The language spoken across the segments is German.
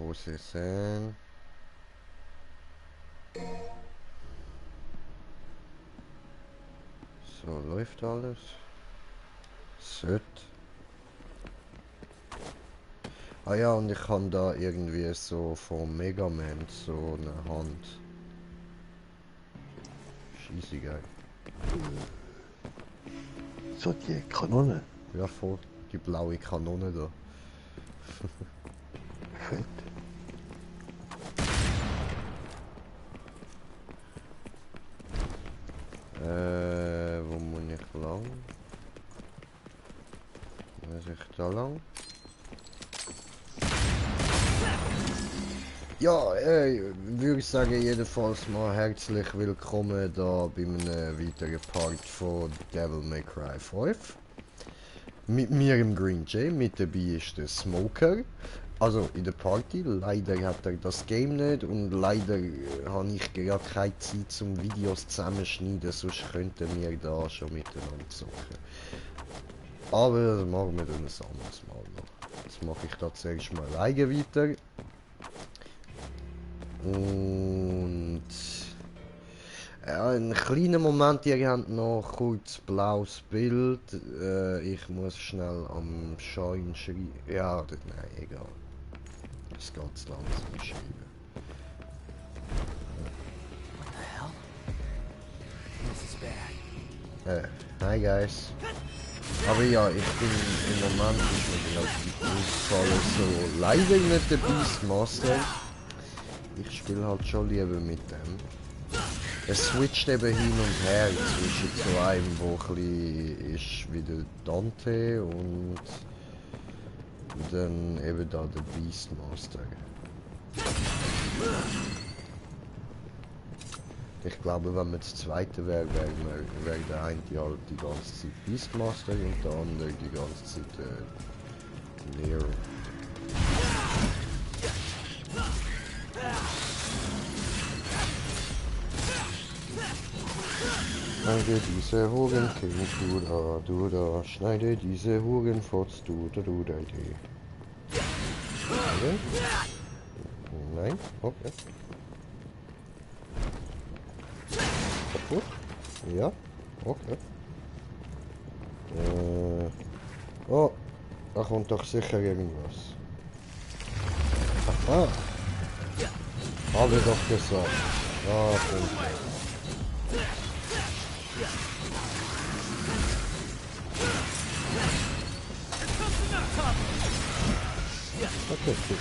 wo sie sind. So, läuft alles. Sollte. Ah ja, und ich kann da irgendwie so von Mega Man so eine Hand. Scheiße geil. So die Kanone. Ja, voll. Die blaue Kanone da. Fett. Wo muss ich lang? Muss ich da lang? Ja, würde ich sagen, jedenfalls mal herzlich willkommen da bei einem weiteren Part von Devil May Cry 5. Mit mir im Green Jay, mit dabei ist der Smoker. Also in der Party, leider hat er das Game nicht und leider habe ich gerade keine Zeit zum Videos zusammenschneiden, sonst könnten wir da schon miteinander zocken. Aber das machen wir dann ein anderes Mal noch. Jetzt mache ich da zuerst mal alleine weiter. Und ja, einen kleinen Moment, ihr habt noch kurz blaues Bild. Ich muss schnell am Schein schreiben. Ja, nein, egal. Es geht zu langsam schreiben. What the hell? This is bad. Hi guys. Aber ja, ich bin im Moment ist mir genau die Ausfallen so leider nicht der Beastmaster. Ich spiele halt schon lieber mit dem. Es switcht eben hin und her zwischen so einem, wo ein bisschen ist wie der Dante und dann eben da der Beastmaster. Ich glaube, wenn man das zweite wäre, wäre der eine halt die ganze Zeit Beastmaster und der andere die ganze Zeit Nero. Schneide diese Hurenkind, du da, schneide diese Hurenfotz, du da, die. Nein? Okay. Kaputt? Ja? Okay. Oh, da kommt doch sicher irgendwas. Aha! Habe ich doch gesagt. Ah, kommt. Okay, gut.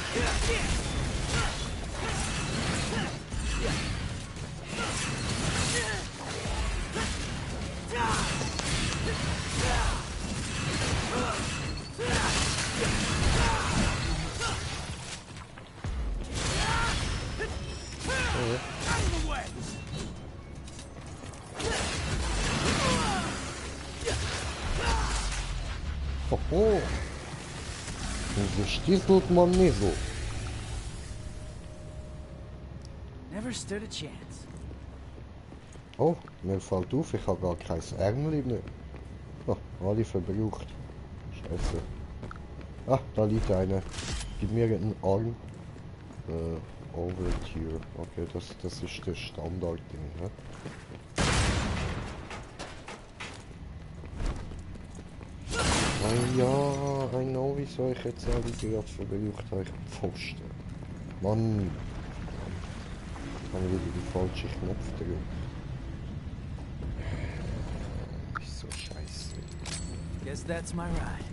Hoho! So stiefelt man nicht so. Never stood a chance. Oh, mir fällt auf, ich habe gar kein Ärmel mehr. Oh, alle verbraucht. Scheiße. Ah, da liegt einer. Gib mir einen Arm. Overture. Okay, das ist das Standard-Ding, ne? Ah ja, I know, wieso ich jetzt alle gerade verbraucht habe. Ich Pfosten. Mann. Ich habe wieder die falsche Knopf gedrückt. Ist so scheiße. Guess that's my ride.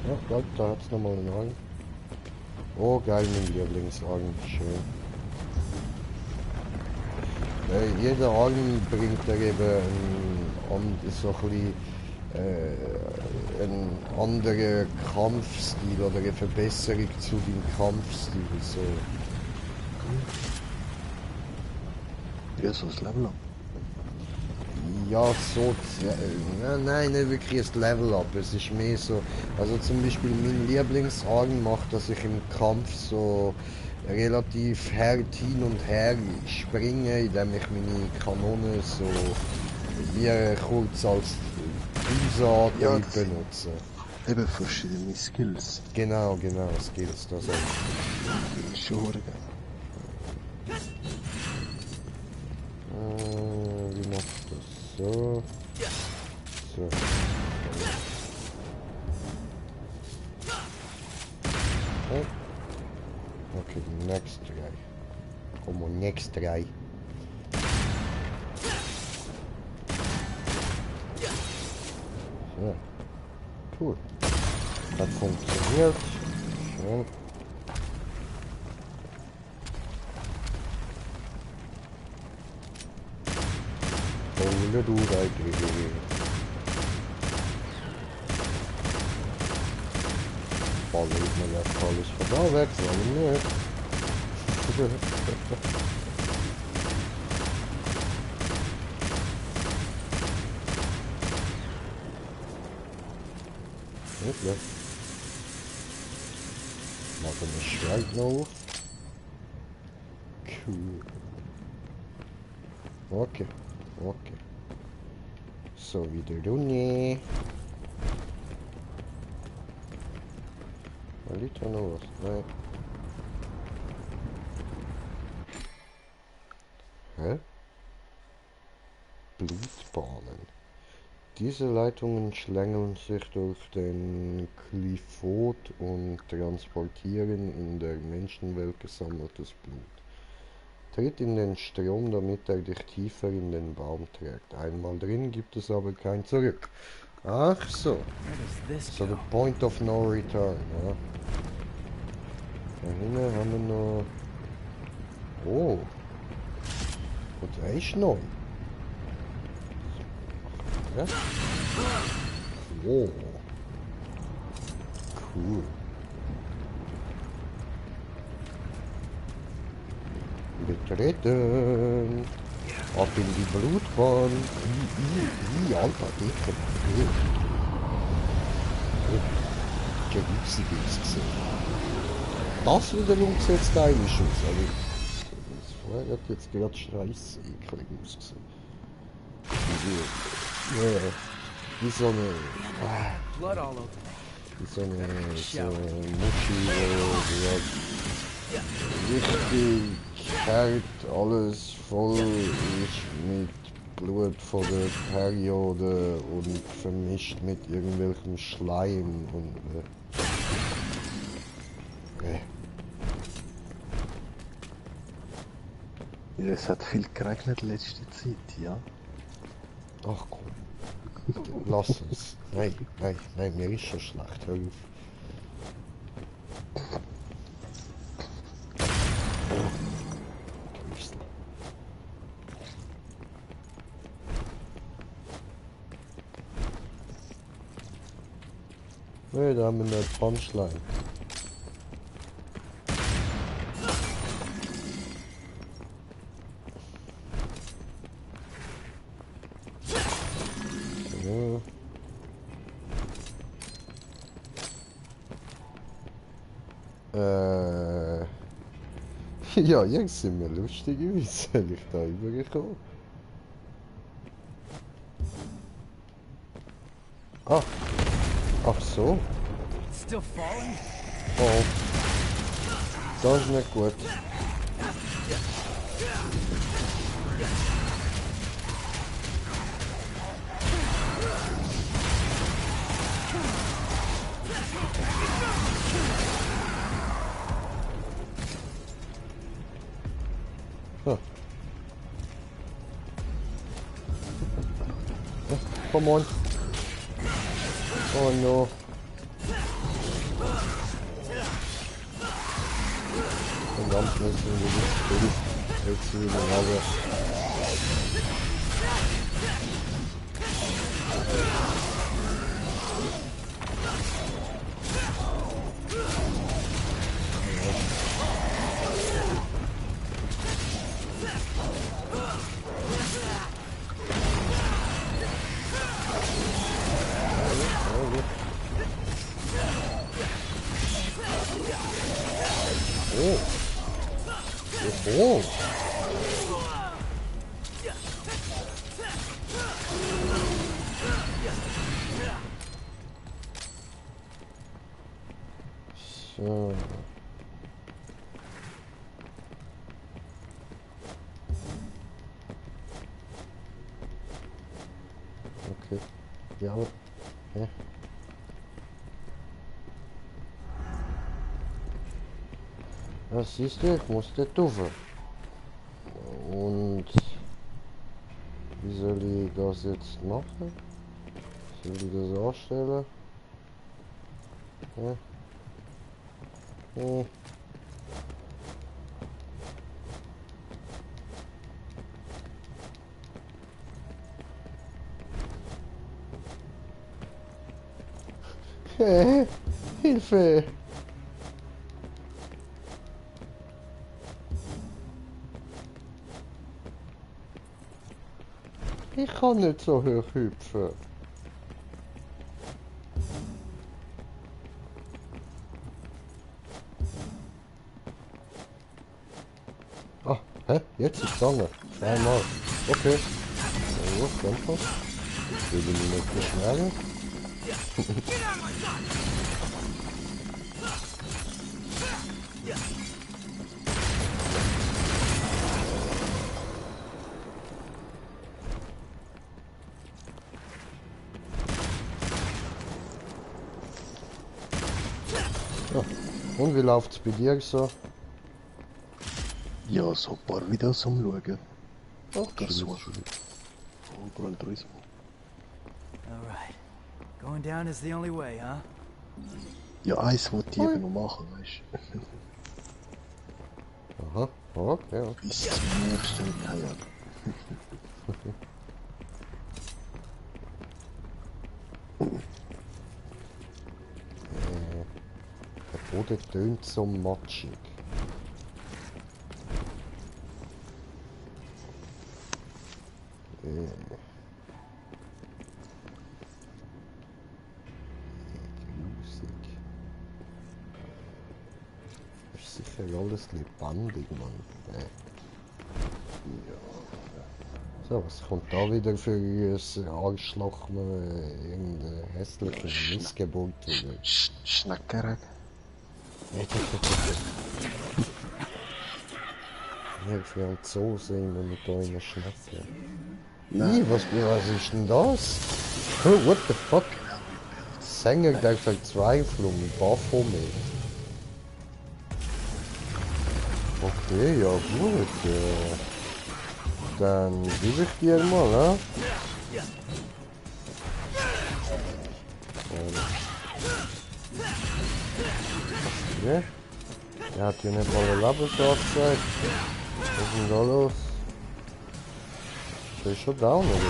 Ja, Gott, da hat's nochmal einen Arm. Oh, geil, mein Lieblingsarm. Schön. Jeder Arm bringt da eben so ein bisschen, einen anderen Kampfstil oder eine Verbesserung zu deinem Kampfstil. So. Ja, so das Level up. Ja, so, nein, nicht wirklich ein Level-Up, es ist mehr so, also zum Beispiel mein Lieblingsarm macht, dass ich im Kampf so relativ hart hin und her springe, indem ich meine Kanone so wie kurz als Pulsatmer benutze. Eben verschiedene Skills. Genau, Skills, das auch. Das ist schon geil. Wie macht das? So. So. Oh. Okay, next guy. Come on, next guy. So. Cool. Das funktioniert. So. Hole du da drin. Voll ist mir jetzt alles von da weg, warum nicht? Okay. Machen wir Schwert noch. Cool. Okay. Okay. So, wieder runter. Da liegt ja noch was. Nein. Hä? Blutbahnen. Diese Leitungen schlängeln sich durch den Glyphot und transportieren in der Menschenwelt gesammeltes Blut. Tritt in den Strom, damit er dich tiefer in den Baum trägt. Einmal drin gibt es aber kein Zurück. Ach so. So the point of no return. Ja. Da hinten haben wir noch... Oh. Und er ist neu. Ja? Oh. Cool. Betreten. Ab in die Blutbahn. Alter, dicker. Gewüchsig ist gesehen. Das wiederum sieht stylisch aus. Also, das vorher hat jetzt gerade scheiße eklig ausgesehen. Wie so eine... Wie so eine Muschi, die richtig hart alles voll ist mit Blut von der Periode und vermischt mit irgendwelchem Schleim und Ja, es hat viel geregnet letzte Zeit, ja. Ach komm, lass es. Nein, mir ist schon schlecht, hör auf. Ne, da haben wir eine Punchline. Ja, jetzt sind wir lustig, wie soll ich da übergekommen? Ah, ach so. Oh, das ist nicht gut. Come on. Oh no. Verdammt, müssen wir nicht jetzt wieder aber. Oh. So. Okay. Ja. Ja. Ja, siehst du, ich muss dort rauf. Und wie soll ich das jetzt machen? Soll ich das anstellen? Ja. Ja. Hilfe! Ich kann nicht so hoch hüpfen. Ah, hä? Jetzt ist es gegangen. Zweimal. Okay. So, Kämpfer. Will ich mich nicht beschweren. Ja. Und wie läuft's bei dir so? Ja, so ein paar Videos am Schauen. Oh, Das so. Von Gran Turismo. Alright. Going down is the only way, huh? Ja, eins wollte ich eben noch machen, weißt du. Aha, okay. Ja. Bis zum nächsten Teil. Der Boden tönt so matschig. Grusig. Ist sicher alles lebendig, Mann. So, was kommt da wieder für ein Arschloch, irgendeine hässliche Missgeburt wieder? Schnackereg. Hier für ein Zoo sehen wir mit euren Schnäppchen. Was ist denn das? Oh, what the fuck? Sänger der Verzweiflung, Baphomet. Okay, ja gut. Dann gebe ich dir mal, ne? Okay. Er hat hier nicht mal eine Labberschaft gezeigt. Was ist denn da los? Ist schon down oder was?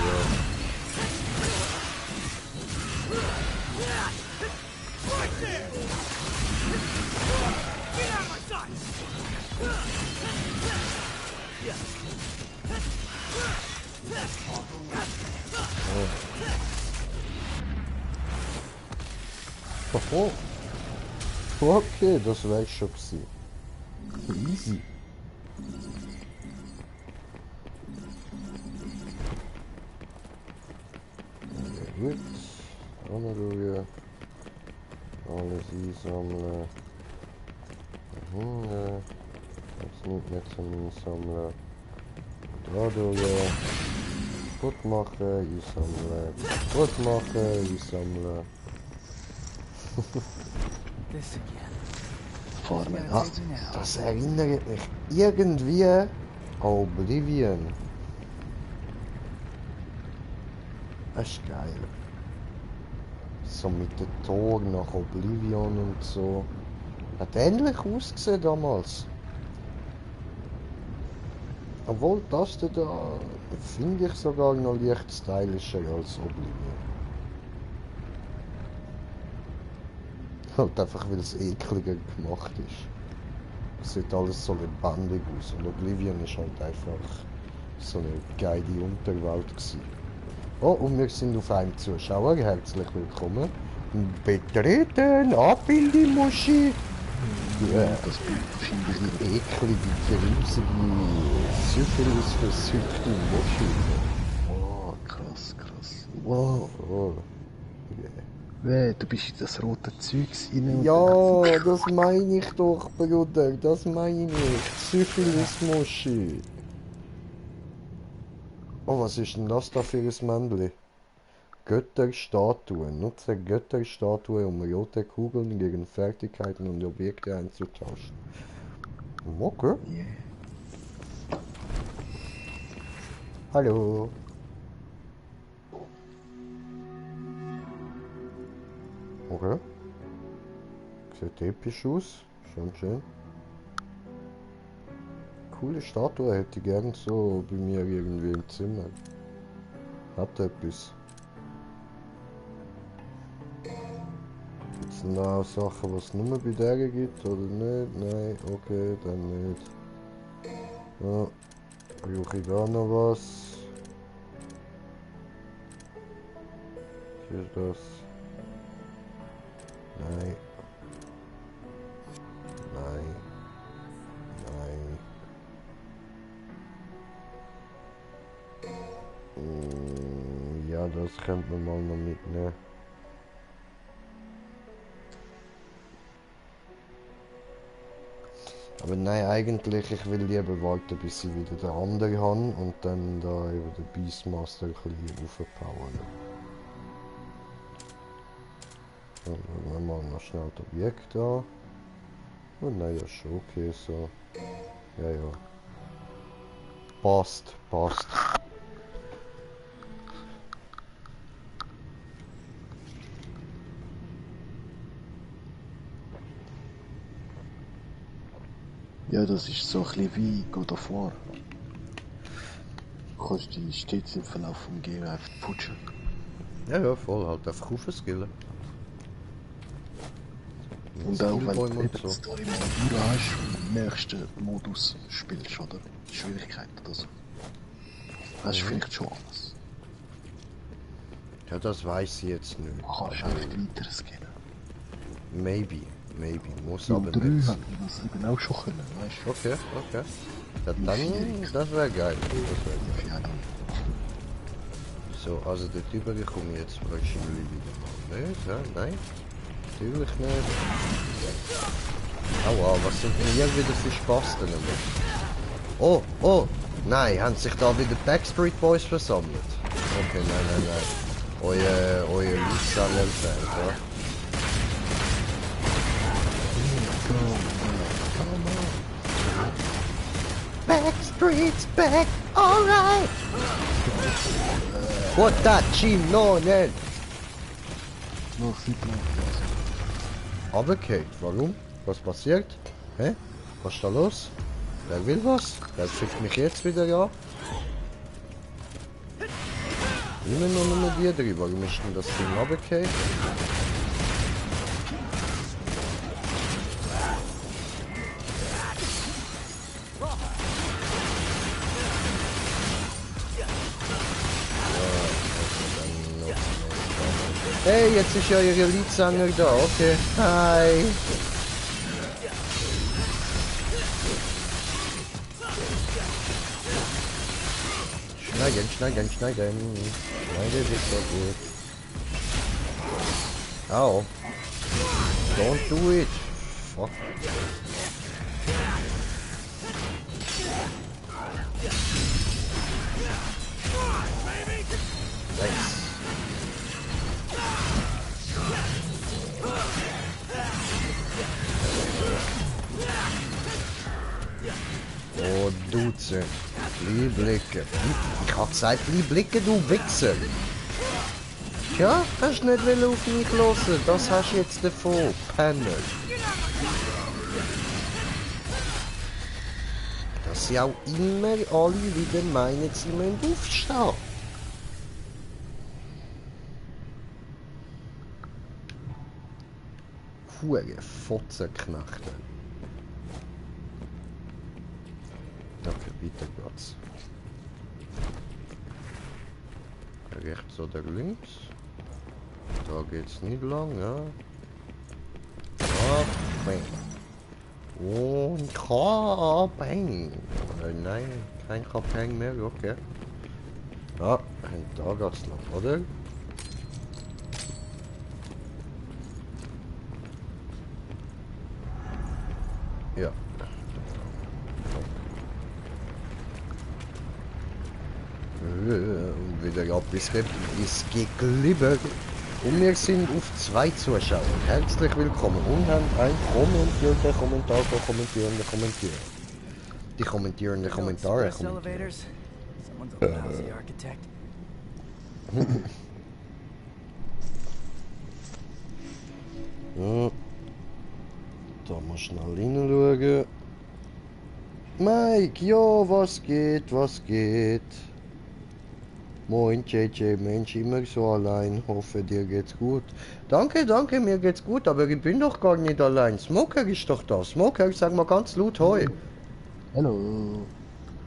Oh. Okay, das wäre schon gewesen. Easy. Okay, gut. Anschauen. Alles einsammeln. Jetzt nicht mehr zum Einsammeln. Da schauen. Gut machen, einsammeln. Gut machen, einsammeln. This again. Vorne. Ah, das erinnert mich irgendwie an Oblivion. Das ist geil. So mit den Toren nach Oblivion und so. Hat ähnlich ausgesehen damals. Obwohl das da finde ich sogar noch leicht stylischer als Oblivion. Halt einfach weil es ekliger gemacht ist. Es sieht alles so lebendig aus und Oblivion ist halt einfach so eine geile Unterwelt gewesen. Oh, und wir sind auf einem Zuschauer, herzlich willkommen. Betreten, ab in die Muschi! Ja, Das finde ich die eklige, grusige, syphilis-versüchte Muschi. Oh, krass, krass. Wow. Oh. Yeah. Weh, du bist in das rote Zeugs rein und Ja, das meine ich doch, Bruder. Das meine ich. Syphilis-Muschi. Oh, was ist denn das da für ein Männchen? Götterstatue. Nutze Götterstatue, um rote Kugeln gegen Fertigkeiten und Objekte einzutauschen. Okay. Yeah. Hallo. Okay. Sieht episch aus. Schon schön. Coole Statue hätte ich gern so bei mir irgendwie im Zimmer. Hat etwas. Gibt es noch Sachen, was es nur bei der gibt oder nicht? Nein, okay, dann nicht. Ja, brauche ich da noch was? Was ist das? Nein. Nein. Nein. Ja, das könnte man mal noch mitnehmen. Aber nein, eigentlich, ich will lieber warten, bis ich wieder den anderen habe und dann da über den Beastmaster ein bisschen aufpowern. Dann schauen wir mal noch schnell das Objekt an. Und nein, ja schon okay so. Ja, ja. Passt, passt. Ja, das ist so ein bisschen wie God of War. Du kannst die stets im Verlauf vom Game einfach putschen. Ja, ja, voll, halt einfach aufskillen. Und auch wenn du Skillbäume eben die Story mal durch hast und im nächsten Modus spielst, oder? Schwierigkeit oder so. Das ist vielleicht schon alles. Ja, das weiß ich jetzt nicht. Du kannst einfach weiter scannen. Maybe, maybe, muss Im aber 3 nicht. hat man das eben auch schon können, weißt du? Okay, okay. Ja, dann, das wäre geil. Das wär geil. Ja, dann. So, also dort drüber komme ich jetzt wahrscheinlich wieder mal nicht. Ja, nein, natürlich nicht. Aua, was sind denn hier wieder für Spasten? Oh, oh, nein, haben sich da wieder Backstreet Boys versammelt? Okay, nein, nein, nein. Euer Liedsanger-Fan, ja? Backstreet's back, alright! What that Chinonen? Noch sieht man Runtergefallen. Warum? Was passiert? Hä? Was ist da los? Wer will was? Wer fickt mich jetzt wieder an? Immer noch nur die drin. Warum ist denn das Ding runtergefallen? Hey, jetzt ist ja Ihr Leadsänger da, okay. Hi. Schneiden, schneiden, schneiden. Schneiden ist so gut. Au. Don't do it. Fuck. Nice. Oh, Duze. Bleib blicken. Ich hab gesagt, bleib blicken, du Wichser. Ja, hast nicht auf mich hören. Das hast du jetzt davon, Penner. Dass sie auch immer alle wieder meinen, sie müssen aufstehen. Hure Fotzenknechte. Okay, weiter geht's. Rechts oder links? Da geht's nicht lang, ja. Bang. Und Bang. Nein, kein Bang mehr, okay. Ja, und da geht's lang, oder? Ja. Und wieder ab ist geglibbert. Und wir sind auf 2 Zuschauer. Herzlich willkommen und haben ein kommentierender Kommentar von Kommentierende kommentieren. Die kommentierende Kommentare kommentieren. Elevators. Someone's a lousy architect. Ja. Da mal schnell hinschauen. Mike, ja, was geht, was geht? Moin JJ, Mensch, immer so allein. Hoffe, dir geht's gut. Danke, danke, mir geht's gut, aber ich bin doch gar nicht allein. Smoker ist doch da. Smoker, sag mal ganz laut Hoi. Hallo.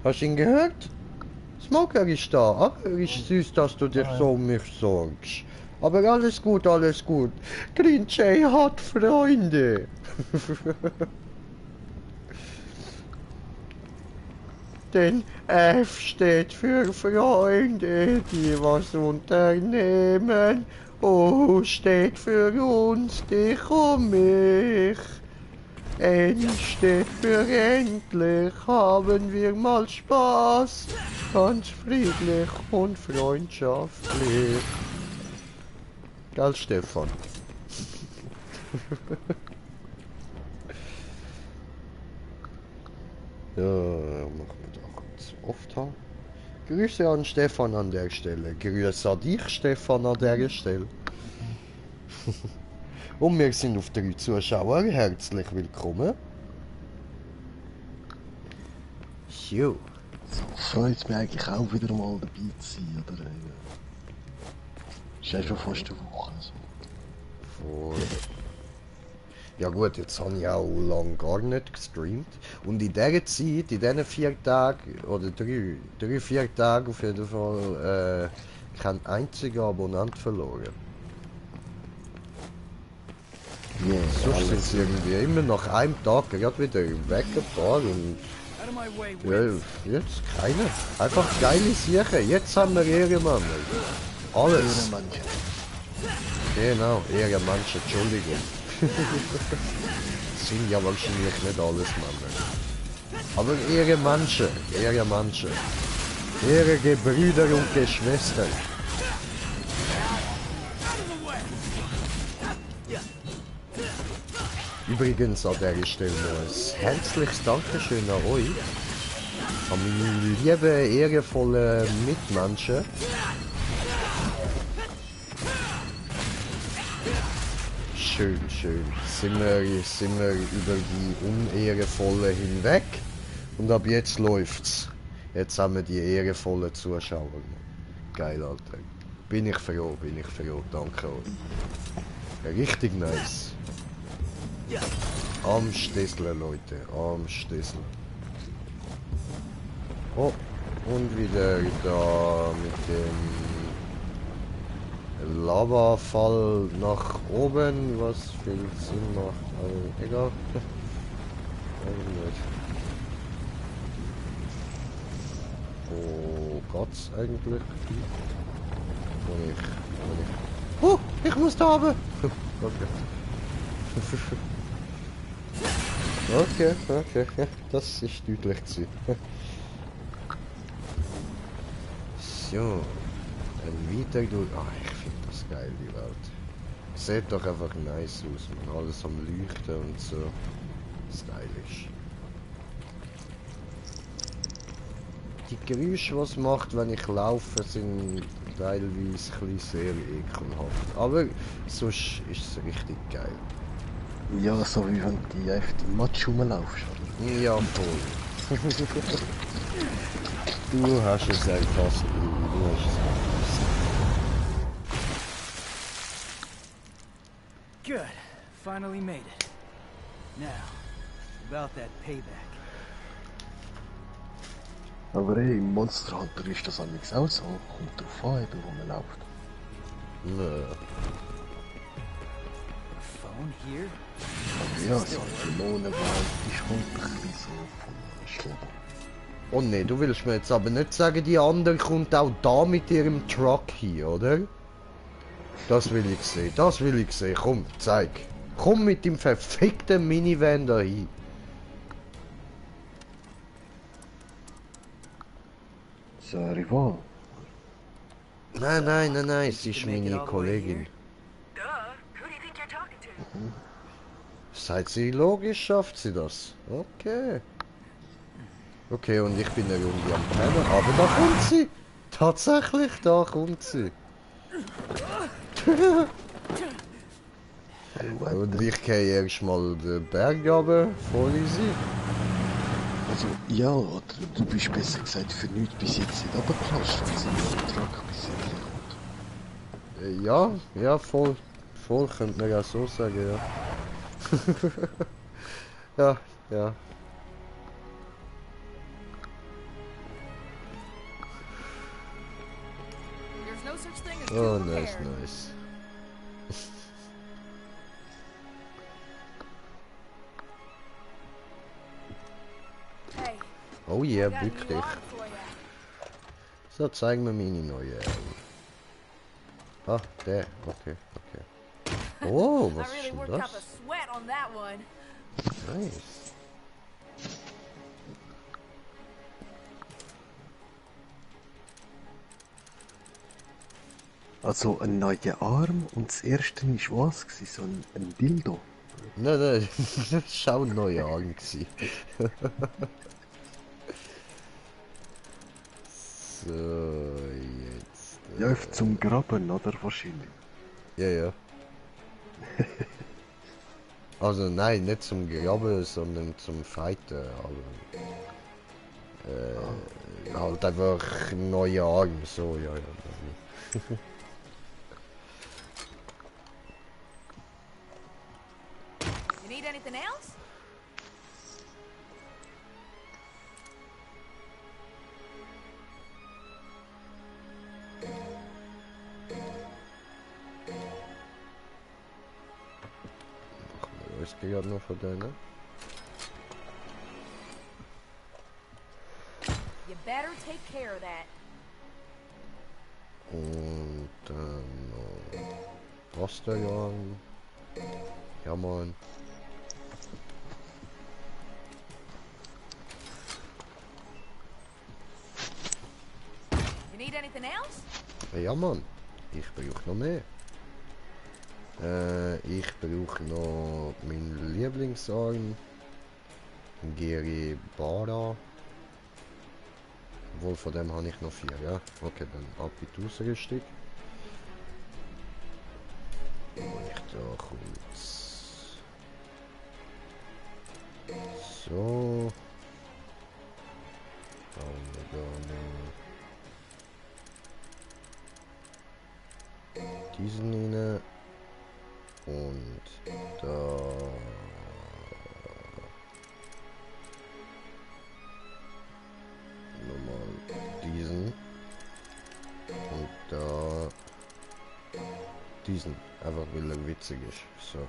Hast du ihn gehört? Smoker ist da. Aber ist süß, dass du dich so um mich sorgst. Aber alles gut, alles gut. Green Jay hat Freunde. Denn F steht für Freunde, die was unternehmen. O steht für uns, dich und mich. N steht für endlich, haben wir mal Spaß. Ganz friedlich und freundschaftlich. Gell, Stefan? Ja, machen wir doch ganz oft haben. Grüße an Stefan an der Stelle. Grüße an dich, Stefan, an der Stelle. Und wir sind auf 3 Zuschauer. Herzlich willkommen. Jo. So freut mich eigentlich auch wieder mal dabei zu sein, oder? Ist ja schon fast eine Woche. Also. Voll. Ja gut, jetzt habe ich auch lange gar nicht gestreamt. Und in dieser Zeit, in diesen 4 Tagen, oder 3-4 Tage auf jeden Fall, kein einziger Abonnent verloren. Yeah, Sonst sind sie irgendwie immer nach einem Tag gerade wieder weggefahren und Out of my way, ja, Witz. jetzt keine. Einfach geile Sachen. Jetzt haben wir Ehrenmann. Alles. Manche. Genau, Ehrenmann, Entschuldigung. Sind ja wahrscheinlich nicht alles Männer. Aber Ehrenmanche, Ehrenmanche. Ehre Brüder und Geschwister. Übrigens an der Stelle noch ein herzliches Dankeschön an euch. An meine lieben, ehrenvollen Mitmenschen. Schön, schön. Sind wir über die Unehrenvollen hinweg. Und ab jetzt läuft's. Jetzt haben wir die ehrenvollen Zuschauer. Geil, Alter. Bin ich froh, danke euch. Richtig nice. Am Stissler, Leute, am Stissler. Oh, und wieder da mit dem Lavafall nach oben, was viel Sinn macht, aber egal. Wo geht's eigentlich? Oh, ich muss da haben! Okay. Okay, das ist deutlich gewesen. So, dann weiter durch. Ah, ich finde das geil, die Welt. Sieht doch einfach nice aus, man. Alles am Leuchten und so. Stylisch. Die Geräusche, was macht, wenn ich laufe, sind teilweise ein bisschen sehr ekelhaft. Aber sonst ist es richtig geil. Ja, so wie wenn du einfach die Matsch rumlaufst, oder? Ja, voll. Du hast es einfach fast. Du hast es Good. Finally made it. Now, about that payback. Aber hey, im Monster Hunter ist das amigs auch so. Kommt drauf an, eben, wo man läuft. Nö. Phone here? Aber ja, so eine Dämonenwelt ist halt ein bisschen so von schlimm. Oh ne, du willst mir jetzt aber nicht sagen, die andere kommt auch da mit ihrem Truck hier, oder? Das will ich sehen, das will ich sehen. Komm, zeig. Komm mit dem verfickten Minivan da hin. ist ein Rival. Nein, nein, nein, nein, sie ist To make it meine all the way Kollegin. here? Duh. Who do you think you're talking to? Seid sie logisch, schafft sie das. Okay. Okay, und ich bin eine Runde am Pennen, aber da kommt sie. Tatsächlich, da kommt sie. Und ich gehe erstmal den Berg runter, voll easy. Also, ja, oder du bist besser gesagt für nichts bis jetzt nicht runtergeklatscht, wenn sie im Truck bis jetzt kommt. Ja, ja, voll. Voll, könnte man ja so sagen, ja. Ja, ja. There's no such thing as Oh, too nice, prepared. nice. Hey, Oh yeah, I got a new wirklich. arm for ya. So, zeigen wir meine neue Arme. Ah, der, okay, okay. Oh, I was ist really denn worked up a das? sweat on that one. Nice. Also, ein neuer Arm und das erste war was? So ein Dildo. Nein, nein, das war auch ein neuer Arm. So, jetzt. Läuft zum Graben, oder? Wahrscheinlich. Ja, ja. Also nein, nicht zum Graben, sondern zum Fighten. Aber, halt einfach ein neuer Arm, so, ja, ja. You need anything else? Ich gehe gerade noch von denen. You better take care of that. Und dann noch Rasterjahren. Ja, Mann. You need anything else? Ja, Mann. Ich brauche noch mehr. Ich brauche noch meinen Lieblingsarm. Geri Bara. Obwohl, von dem habe ich noch 4, ja. Okay, dann ab in die Ausrüstung. Und ich da kurz. So. Haben wir da noch diesen rein. Und da. Nochmal diesen. Und da. Diesen. Einfach weil er witzig ist. So.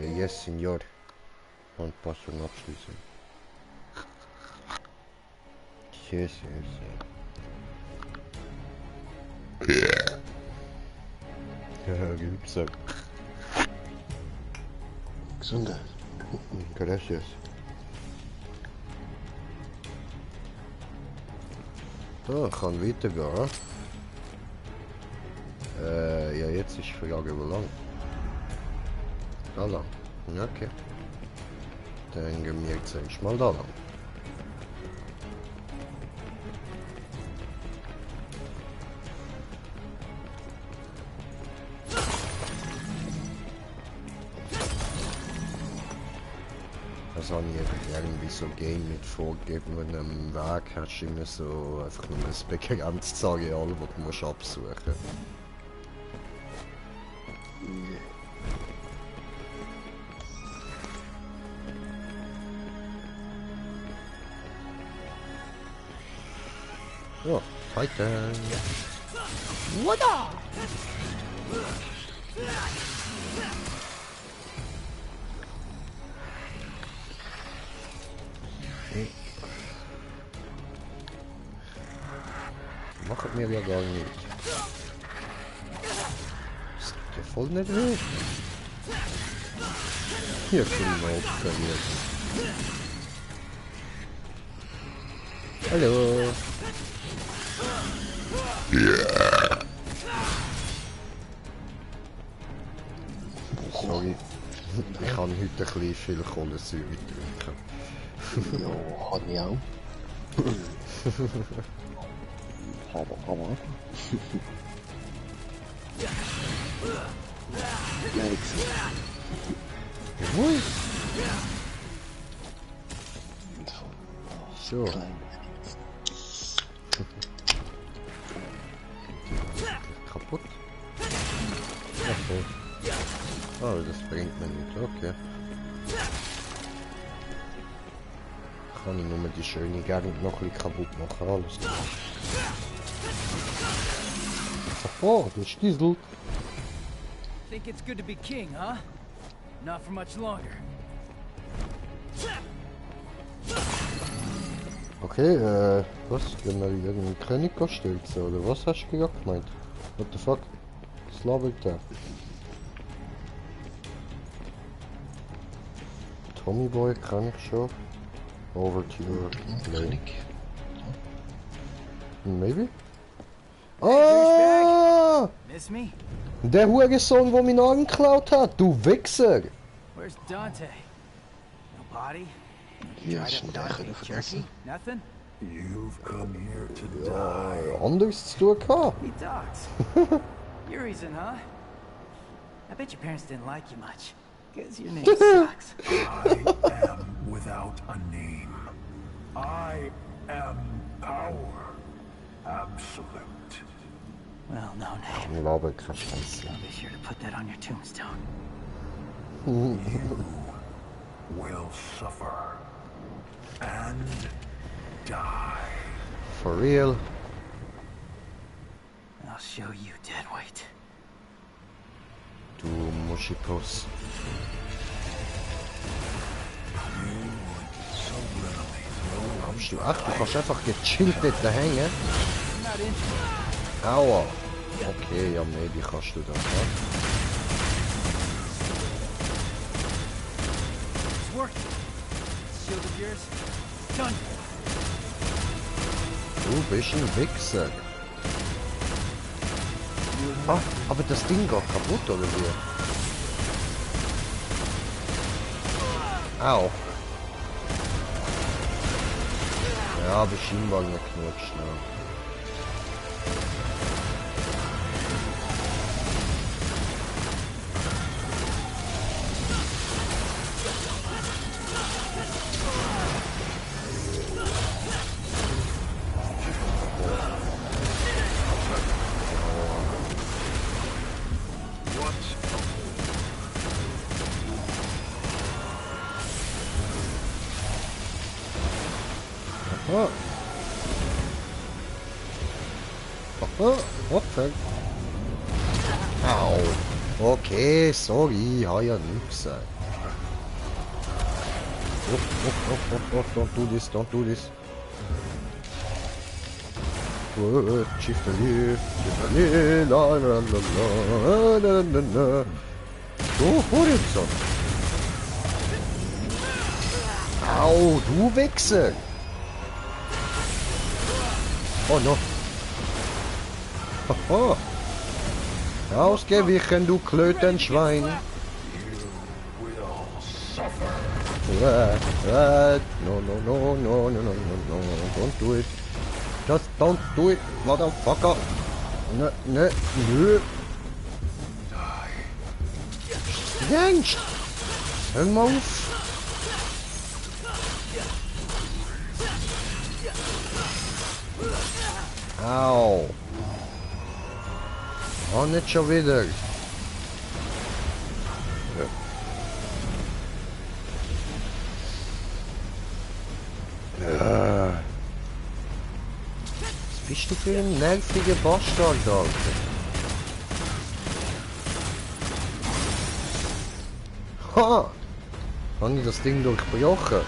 Yes, Senor. Und Passung abschließen. Yes, yes. Ja, Gipsack. Gesundheit. Gracias. So, kann weitergehen. Ja, jetzt ist die Frage, wo lang? Da lang. Okay. Dann gehen wir jetzt erstmal da lang. Das habe ich irgendwie so Game mit vorgegeben, wenn du einen Weg hast, immer so einfach nur ein begrenztes Areal, das du musst absuchen musst. Ja, fighten! Macht mir ja gar nicht. Das tut ja voll nicht weh. Hier können wir aufskalieren. Hallo. Sorry. Ich kann heute ein bisschen viel Kohlensäure trinken. Ja, kann ich auch. Aber. Ja, ich sehe. Jawohl. So. Kaputt. Okay. Oh, das bringt mir nicht. Okay. Kann ich nur die schöne Gegend noch ein bisschen kaputt machen. Alles klar. Oh, der Stiesel. Think it's good to be king, huh? Not for much longer. Okay, was? Wenn wir irgendeinen König gestellt oder was hast du gerade gemeint? What the fuck? Was labert der? Tommy Boy kann ich schon. Over to your lane. Maybe? Ah! Miss me? Der Hurensohn, der meinen Arm geklaut hat, du Wichser! Where's Dante? No body? Ja, Tried ist up ein Dante Dächer vergessen. jerky? Nothing? You've come here to Ja, die. anders zu tun gehabt. He talks. Your reason, huh? I bet your parents didn't like you much. Cause your name sucks. I am without a name. I am power. Absolute. Well, no name. Ich glaube, kein Scheiß. I'll be sure to put that on your tombstone. Will suffer. And die. For real. I'll show you, deadweight. Du Muschipuss. So readily throw Glaubst du echt, du kannst einfach gechillt dort hängen? I'm not interested. Aua. Okay, ja, maybe kannst du das, ja? It's working. Shield of yours. Done. Du bist ein Wichser. Ah, aber das Ding geht kaputt, oder wie? Au. Ja, aber scheinbar nicht genug schnell. Oh. Oh, okay. Au. Okay, sorry, ich habe ja nichts gesagt. Oh, don't do this, don't do this. Oh, shift the lift, la la la la la la la. So, Horizont. Au, du Wichser. Oh no. Haha. Ausgewichen, du Klötenschwein. No, no, no, no, no, no, no, no, don't do it. Just don't do it, motherfucker. Nö, nö, nö. Mensch. Hör mal auf. Au. Oh, nicht schon wieder. Was bist du für ein nerviger Bastard, Alter? Ha! Habe ich das Ding durchbrochen?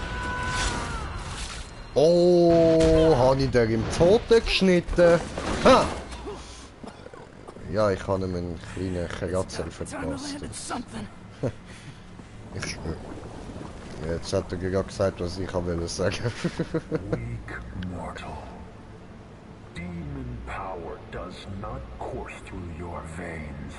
Oh, habe ich den im Pfoten geschnitten? Ha! Ja, ich habe ihm einen kleinen Kratzer verpasst. Ich schwöre. Jetzt hat er gerade gesagt, was ich wollte sagen. weak mortal. does not course through your veins.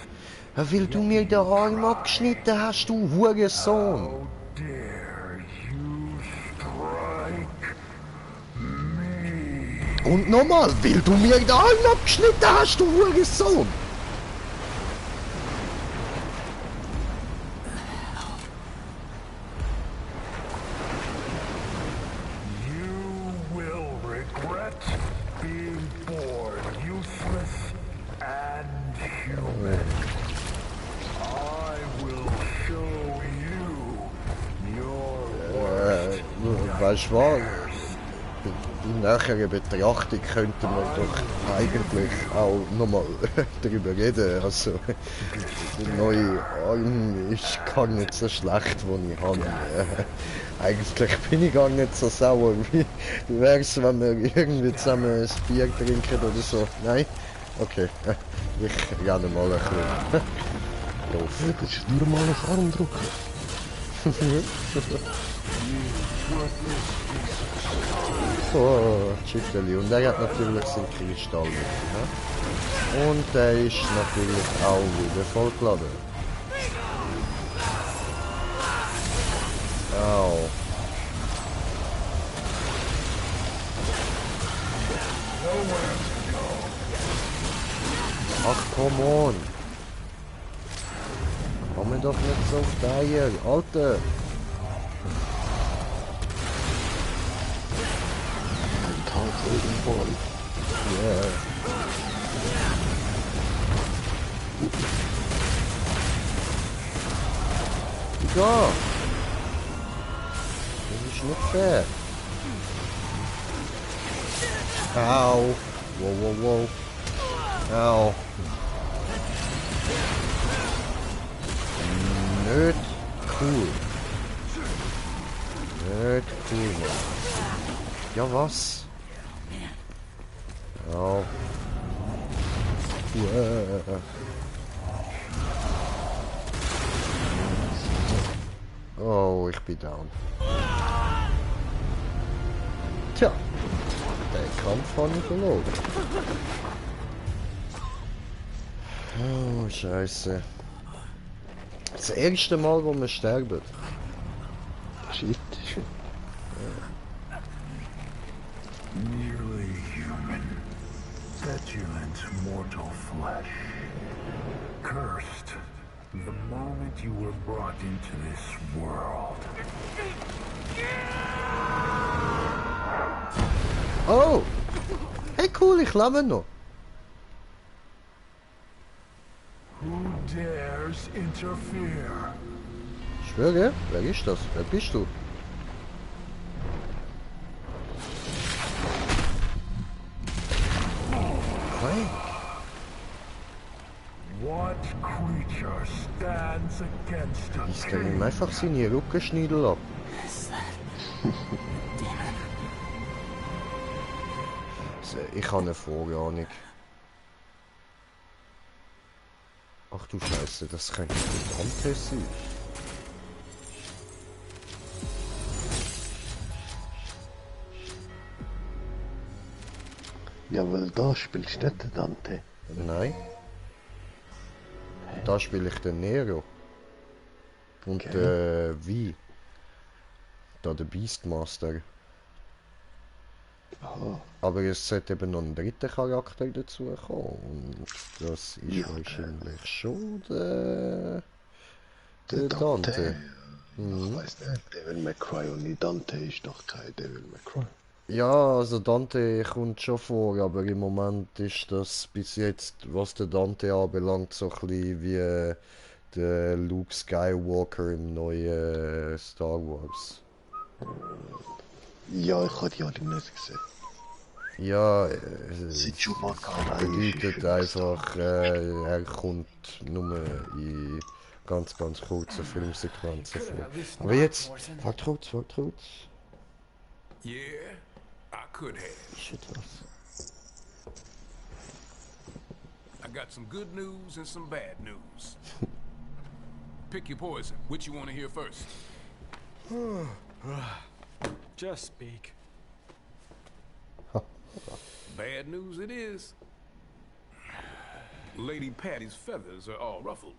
Weil du mir den Arm abgeschnitten hast, du Hurensohn. How dare you strike me? Und nochmal, weil du mir den Arm abgeschnitten hast, du Hurensohn. You will regret being born useless and human. I will show you your Weißt du was? In näherer Betrachtung könnte man doch eigentlich auch nochmal darüber reden. Also, der neue Arm ist gar nicht so schlecht, den ich habe. Eigentlich bin ich gar nicht so sauer. Wie wär's, wenn wir irgendwie zusammen ein Bier trinken oder so? Nein? Okay, ich renne mal ein bisschen. Doof. Ja, das ist nur mal ein Armdruck. Oh, Chitteli. Und er hat natürlich seinen Kristall mit. Ne? Und der ist natürlich auch wieder vollgeladen. Au. Ach, come on. Komm mir doch nicht so auf die Eier, Alter. Ein Tag irgendwo. Yeah. Ja. Das ist nicht fair. Au. Wow, wow, wow. Au. Nicht cool. Nicht cool, Mann. Ja, was? Au. Oh, ich bin down. Tja, den Kampf habe ich verloren. Oh, Scheiße. Das erste Mal, wo wir sterben. Shit. merely human, petulant mortal flesh. Cursed the moment you were brought into this world. Oh! Hey, cool, ich lebe noch. Who dares interfere? Ich schwöre, wer ist das? Wer bist du? Hey. What creature stands against a Ich kann ihm king? einfach seine Rückenschneidel ab. Ich habe eine Vorahnung. Ach du Scheiße, das könnte nicht Dante sein. Ja, weil da spielst du nicht den Dante. Nein. Da spiele ich den Nero. Und Okay. wie? Da der Beastmaster. Aha. Aber es sollte eben noch ein dritter Charakter dazu kommen. Und das ist Ja, wahrscheinlich schon der Der Dante. Dante. Ich weiß nicht, Devil May Cry und nicht Dante ist doch kein Devil May Cry. Ja, also Dante kommt schon vor, aber im Moment ist das bis jetzt, was der Dante anbelangt, so ein bisschen wie der Luke Skywalker im neuen Star Wars. Ja, ich habe die alle nicht gesehen. Ja, Seit Chewbacca allein ist bedeutet einfach, er kommt nur in ganz kurzen Filmsequenzen vor. Aber jetzt, warte kurz. Yeah, I could have. Shit, was? I got some good news and some bad news. Pick your poison. Which you want to hear first? Just speak. Bad news it is. Lady Patty's feathers are all ruffled.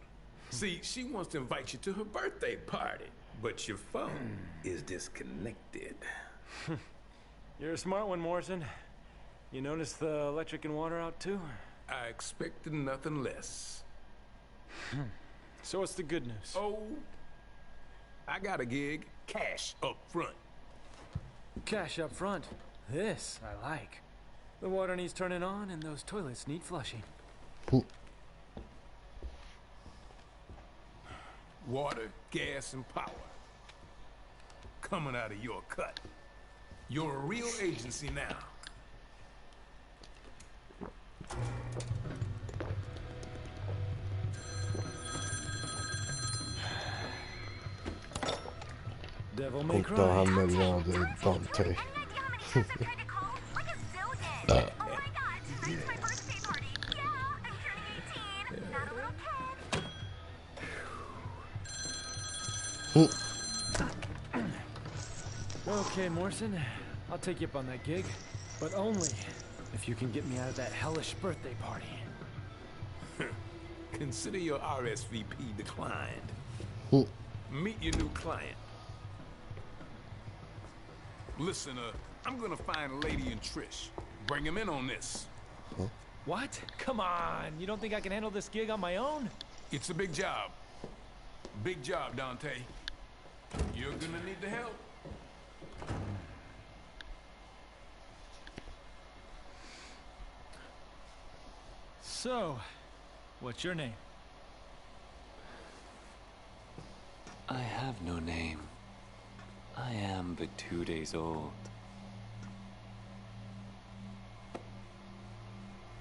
See, she wants to invite you to her birthday party, but your phone is disconnected. You're a smart one, Morrison. You notice the electric and water out too? I expected nothing less. So what's the good news? Oh, I got a gig. Cash up front. Cash up front. This I like. The water needs turning on and those toilets need flushing. Water, gas, and power. Coming out of your cut. You're a real agency now. Devil may Und da cry. haben wir ja den Dante. Okay, Morrison, I'll take you up on that gig, but only if you can get me out of that hellish birthday party. Consider your RSVP declined. Meet your new client. Listen, I'm gonna find Lady and Trish. Bring him in on this. What? Come on, you don't think I can handle this gig on my own? It's a big job. Big job, Dante. You're gonna need the help. So, what's your name? I have no name. I am but 2 days old.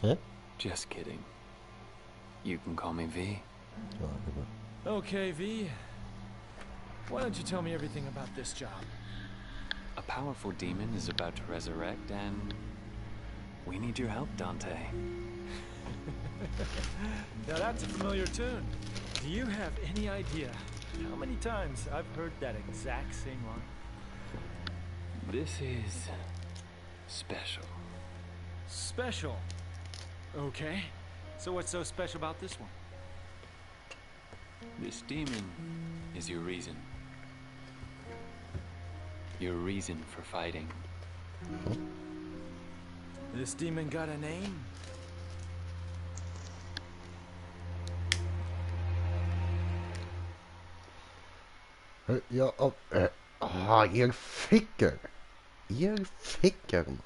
Hä? Just kidding. You can call me V. Ja, genau. Okay, V. Why don't you tell me everything about this job? A powerful demon is about to resurrect, and we need your help, Dante. Now that's a familiar tune. Do you have any idea how many times I've heard that exact same line? This is special. Special. Okay. So what's so special about this one? This demon is your reason. Your reason for fighting. This demon got a name? Ja, ihr Ficker. Ihr Ficker, Mann.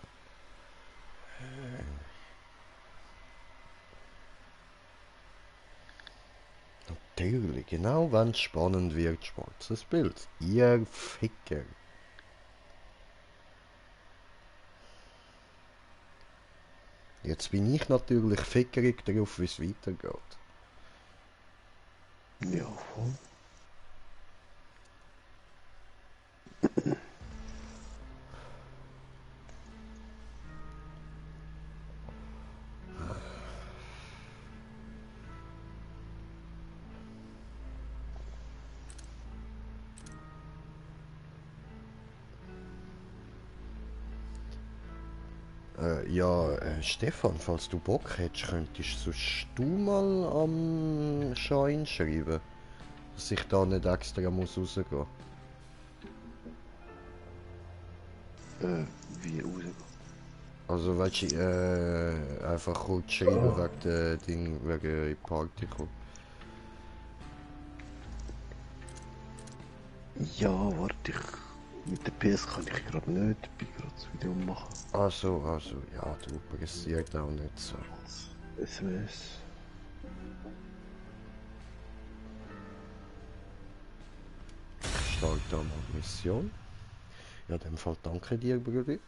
Natürlich, genau wenn es spannend wird, schwarzes Bild. Ihr Ficker. Jetzt bin ich natürlich fickerig darauf, wie es weitergeht. Ja, voll. Stefan, falls du Bock hättest, könntest sonst du mal am Schein schreiben, dass ich da nicht extra muss rausgehen. Wie rausgehen? Also weißt du, einfach kurz schreiben wegen der Ding, wegen der Party kommen. Ja, warte, mit der PS kann ich gerade nicht, ich bin gerade das Video machen. Also, ja, du pressiert auch nicht so. SMS. Ich starte mal Mission. Ja, in dem Fall danke dir, Bruder.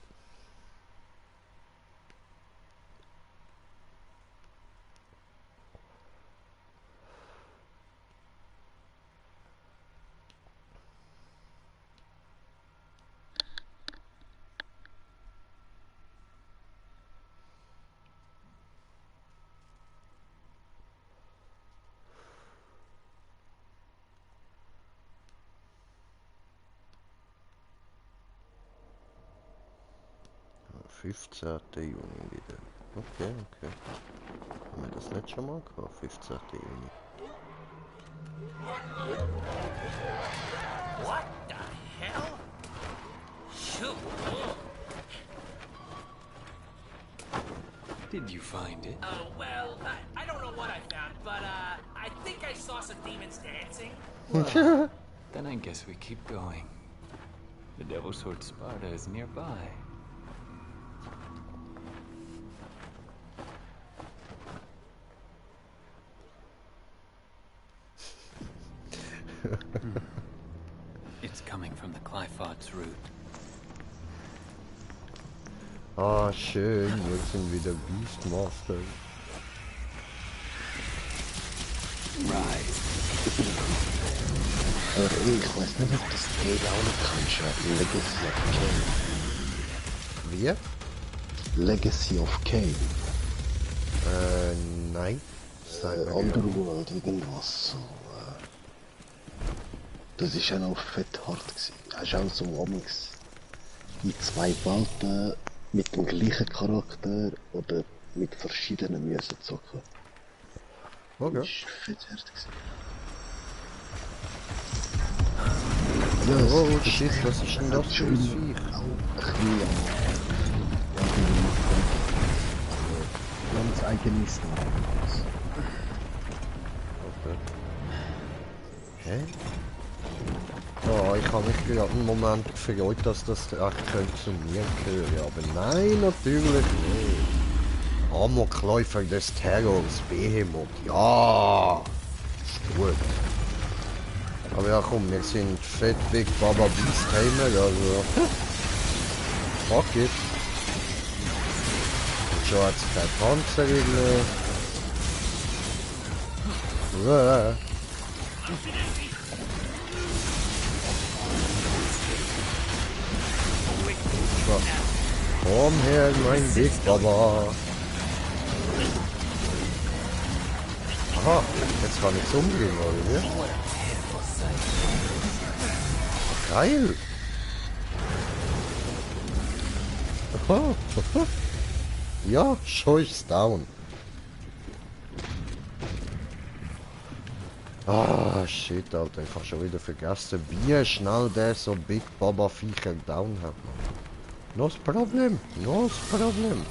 Ja, 15. Juni wieder. Okay, okay. Haben wir das nicht schon mal gehabt? 15. Juni. What the hell? Shoot. Did you find it? Oh, well, I don't know what I found, but, I think I saw some demons dancing. Then I guess we keep going. The Devil's Sword Sparta is nearby. It's coming from the Clifots route. Ah, schön, jetzt sind wieder Beastmaster. Rise. Aber ich weiß nicht, ob das Teil auch nicht kannst. Legacy of Kain. Wie? Legacy of Kain. Nein. Underworld, irgendwas so. Das ist ja noch fett hart gewesen. Hast auch so Amix in 2 Welten mit dem gleichen Charakter oder mit verschiedenen müssen zocken. Okay. Das ist fett hart gewesen. Ja, Oh shit, was ist denn das für ein Viech? Ganz eigene Story. Okay. Hä? Ja, ich habe mich gerade einen Moment gefreut, dass das echt könnte zu mir gehören, aber nein, natürlich nicht. Amokläufer des Terrors, Behemoth, ja, ist gut. Aber ja komm, wir sind fett Big Baba Beast Tamer, also fuck it. Und schon hat es kein Panzer irgendwie. Komm her, mein Big Baba. Aha, jetzt kann ich's umgehen, oder wie? Geil! Aha. Ja, schon ist's down. Ah, shit, Alter, ich hab schon wieder vergessen, wie schnell der so Big Baba Viecher down hat. No problem, no problem.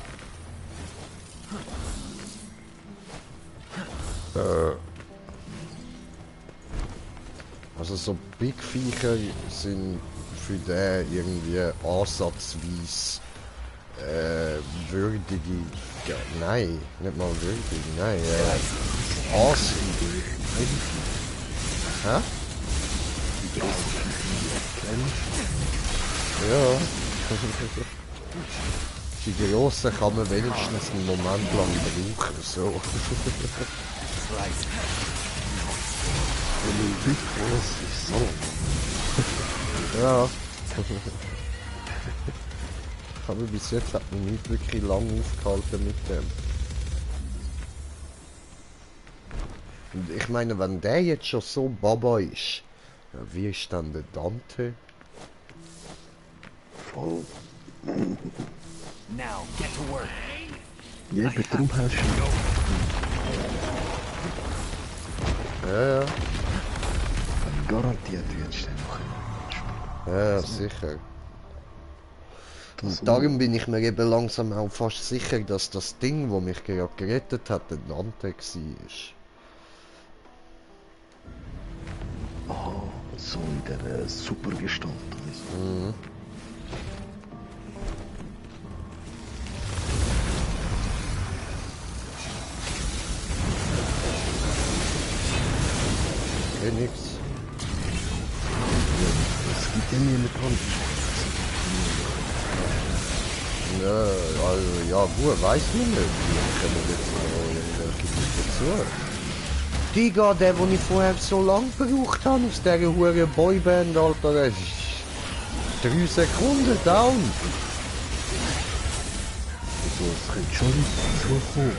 Also so Big Viecher sind für den irgendwie ansatzweise würdige, nein, nicht mal würdig, nein, ansiedelig. Hä? Ja. Die grossen kann man wenigstens einen Moment lang brauchen, so. Ja. Aber bis jetzt hat man nicht wirklich lange aufgehalten mit dem. Und ich meine, wenn der jetzt schon so Baba ist, ja, wie ist dann der Dante? Voll. Now, get to work. Ja, aber darum hast du Ja. garantiert jetzt noch. Ja, sicher. Und darum bin ich mir eben langsam auch fast sicher, dass das Ding, das mich gerade gerettet hat, der Dante war. Ah, so in der Supergestalt. Mhm. Nix. Es gibt ja niemand anderes. Ja, also, ja gut, weiß man nicht. Wir können jetzt noch irgendwelche dazu. Digga, der, den ich vorher so lange gebraucht habe, aus dieser huren Boyband, Alter, das ist 3 Sekunden down. Also, es könnte schon Leute dazukommen.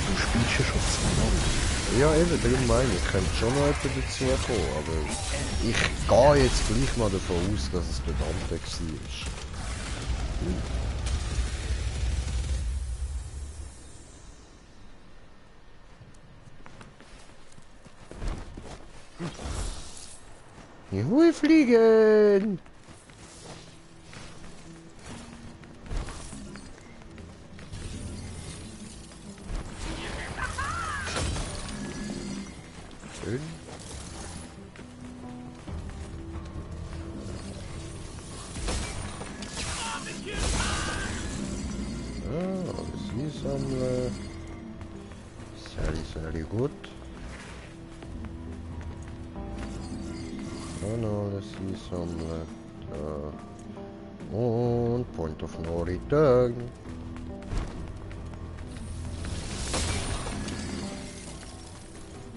Du spielst ja schon zu lange. Ja, eben, darum meine ich, könnte schon noch jemand dazukommen, aber ich gehe jetzt gleich mal davon aus, dass es der Dante war. Juhu, fliegen! Schön. Alles einsammeln. Sehr gut. Dann alles einsammeln. Da. Und Point of No Return.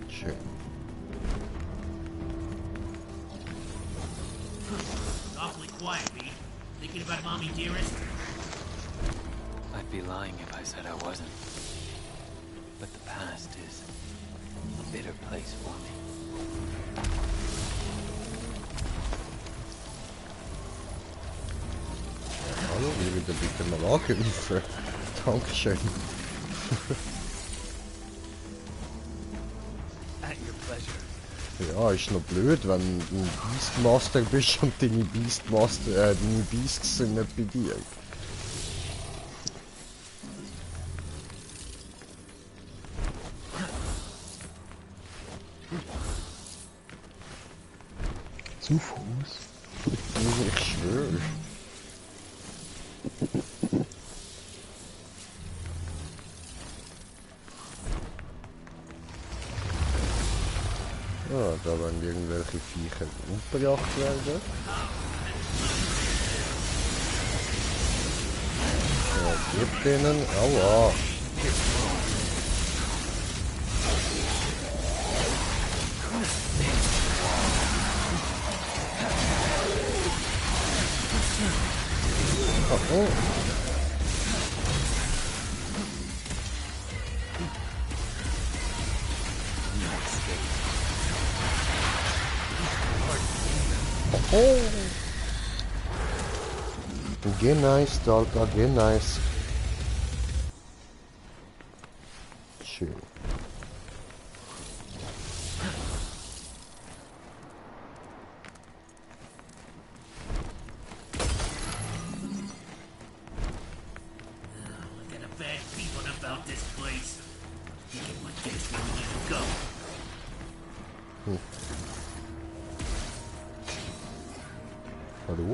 Schön. Awfully quiet, Pete. Thinking about mommy dearest? I'd be lying if I said I wasn't. But the past is a bitter place for me. Hallo, wir wieder bitte mal angreifen. Dankeschön. At your pleasure. Ja, ist noch blöd, wenn du ein Beastmaster bist und deine deine Beasts sind nicht bei dir. Zu Fuß. Ich schwöre. Ja, da werden irgendwelche Viecher umgebracht werden. Ja, gib denen. Aua. Oh. Oh. Geh nice, Alter, geh nice. Schön. Got a bad feeling about this place. You get my guess where we need to go. Hallo?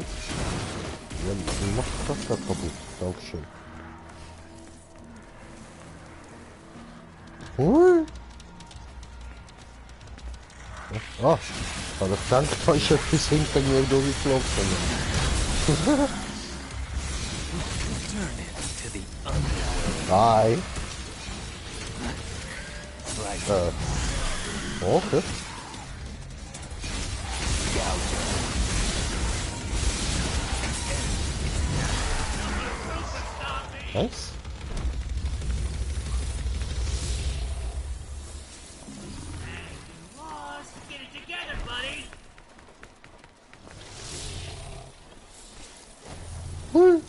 Ja, mach das da kaputt. Dankeschön. Hui! Ah, aber ich denke, da ist etwas hinter mir durchgeflogen. Hi. Okay. Nice. Lost. Get it together, buddy. Hui.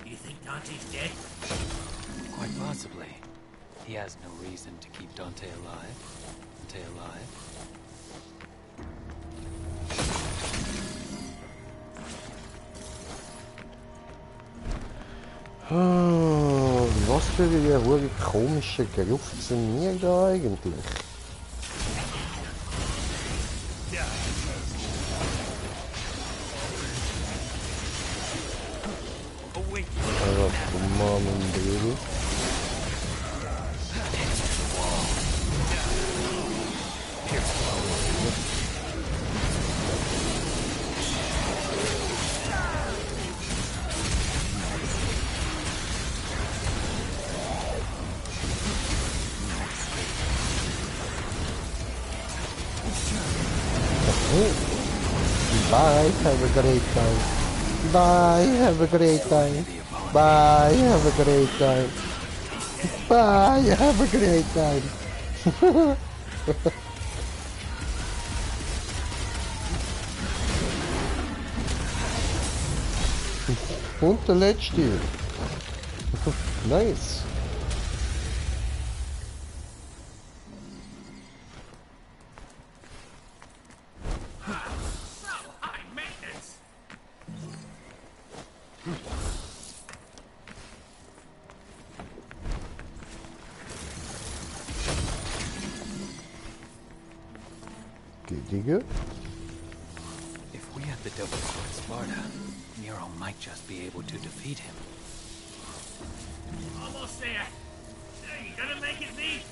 You think Dante's dead? Quite possibly. He has no reason to keep Dante alive. Dante alive. Was für eine komische Geruch sind wir da eigentlich? Also, Mann, Baby. Bye, have a great time. Bye, have a great time. Bye, have a great time. Bye, have a great time. Und der letzte. Nice. bestätigen. If we had the double sword Sparta, Nero might just be able to defeat him. Almost there. Hey, you gonna make it, me?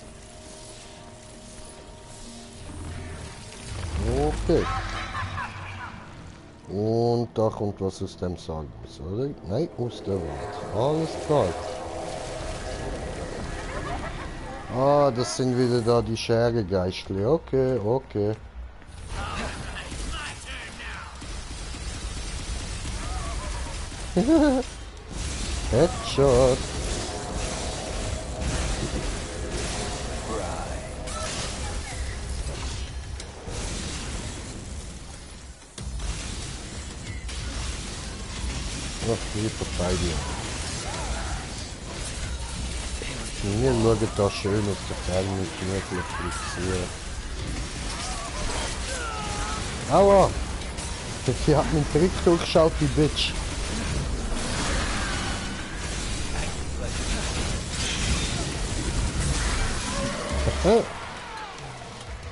Okay. Und da kommt was aus dem Sargus, oder? Nein, aus der Wand. Alles klar. Ah, das sind wieder da die Scheregeistli. Okay, okay. Headshot. Ach, die Verteidigung. Wir schauen da schön aus der Ferne mit gemütlich flixieren. Aua! Sie hat meinen Trick durchschaut, die Bitch.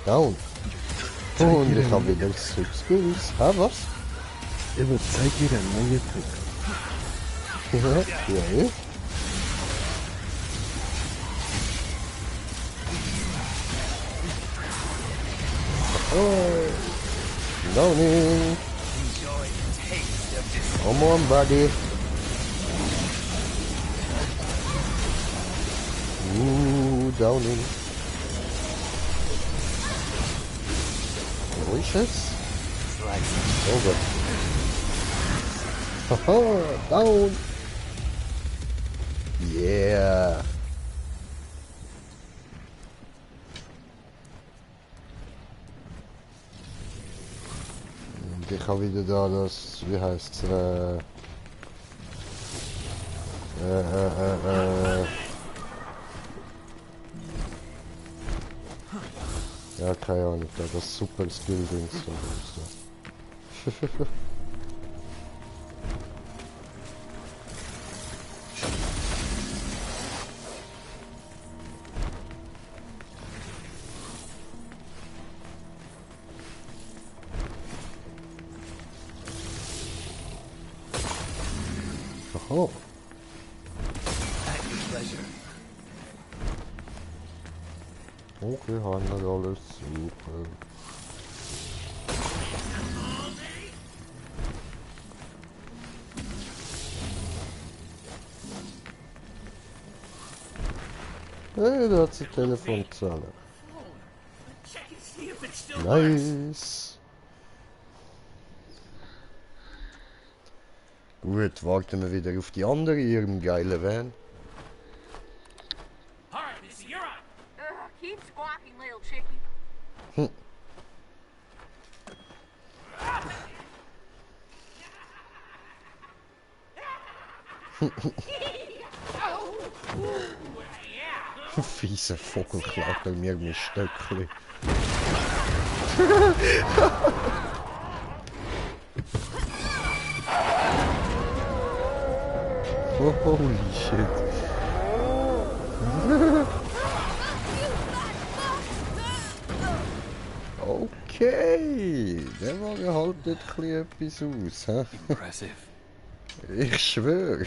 Down. Und ich habe wieder Skills. Ha, was? Ich würde zeigen dir einen neuen Trick. Ja, ja. Oh, downing. Come on, buddy. Downing. Wo ist es? Oh Gott. Haha, down. Yeah. Und ich habe wieder da das, wie heißt's, ja, keine Ahnung, da das super Skill-Dings da ist da. Oh. Okay, haben wir alles super. Hey, da hat sie Telefonzelle. Nice. Gut, warten wir wieder auf die andere, ihrem geilen Van. Alright, Missy, you're on. Keep squawking, little chickie. Fiese Vogel klaut mir mein Stöckchen. Oh, holy shit. Okay, der war gehalten etwas aus. He? Impressive. Ich schwöre.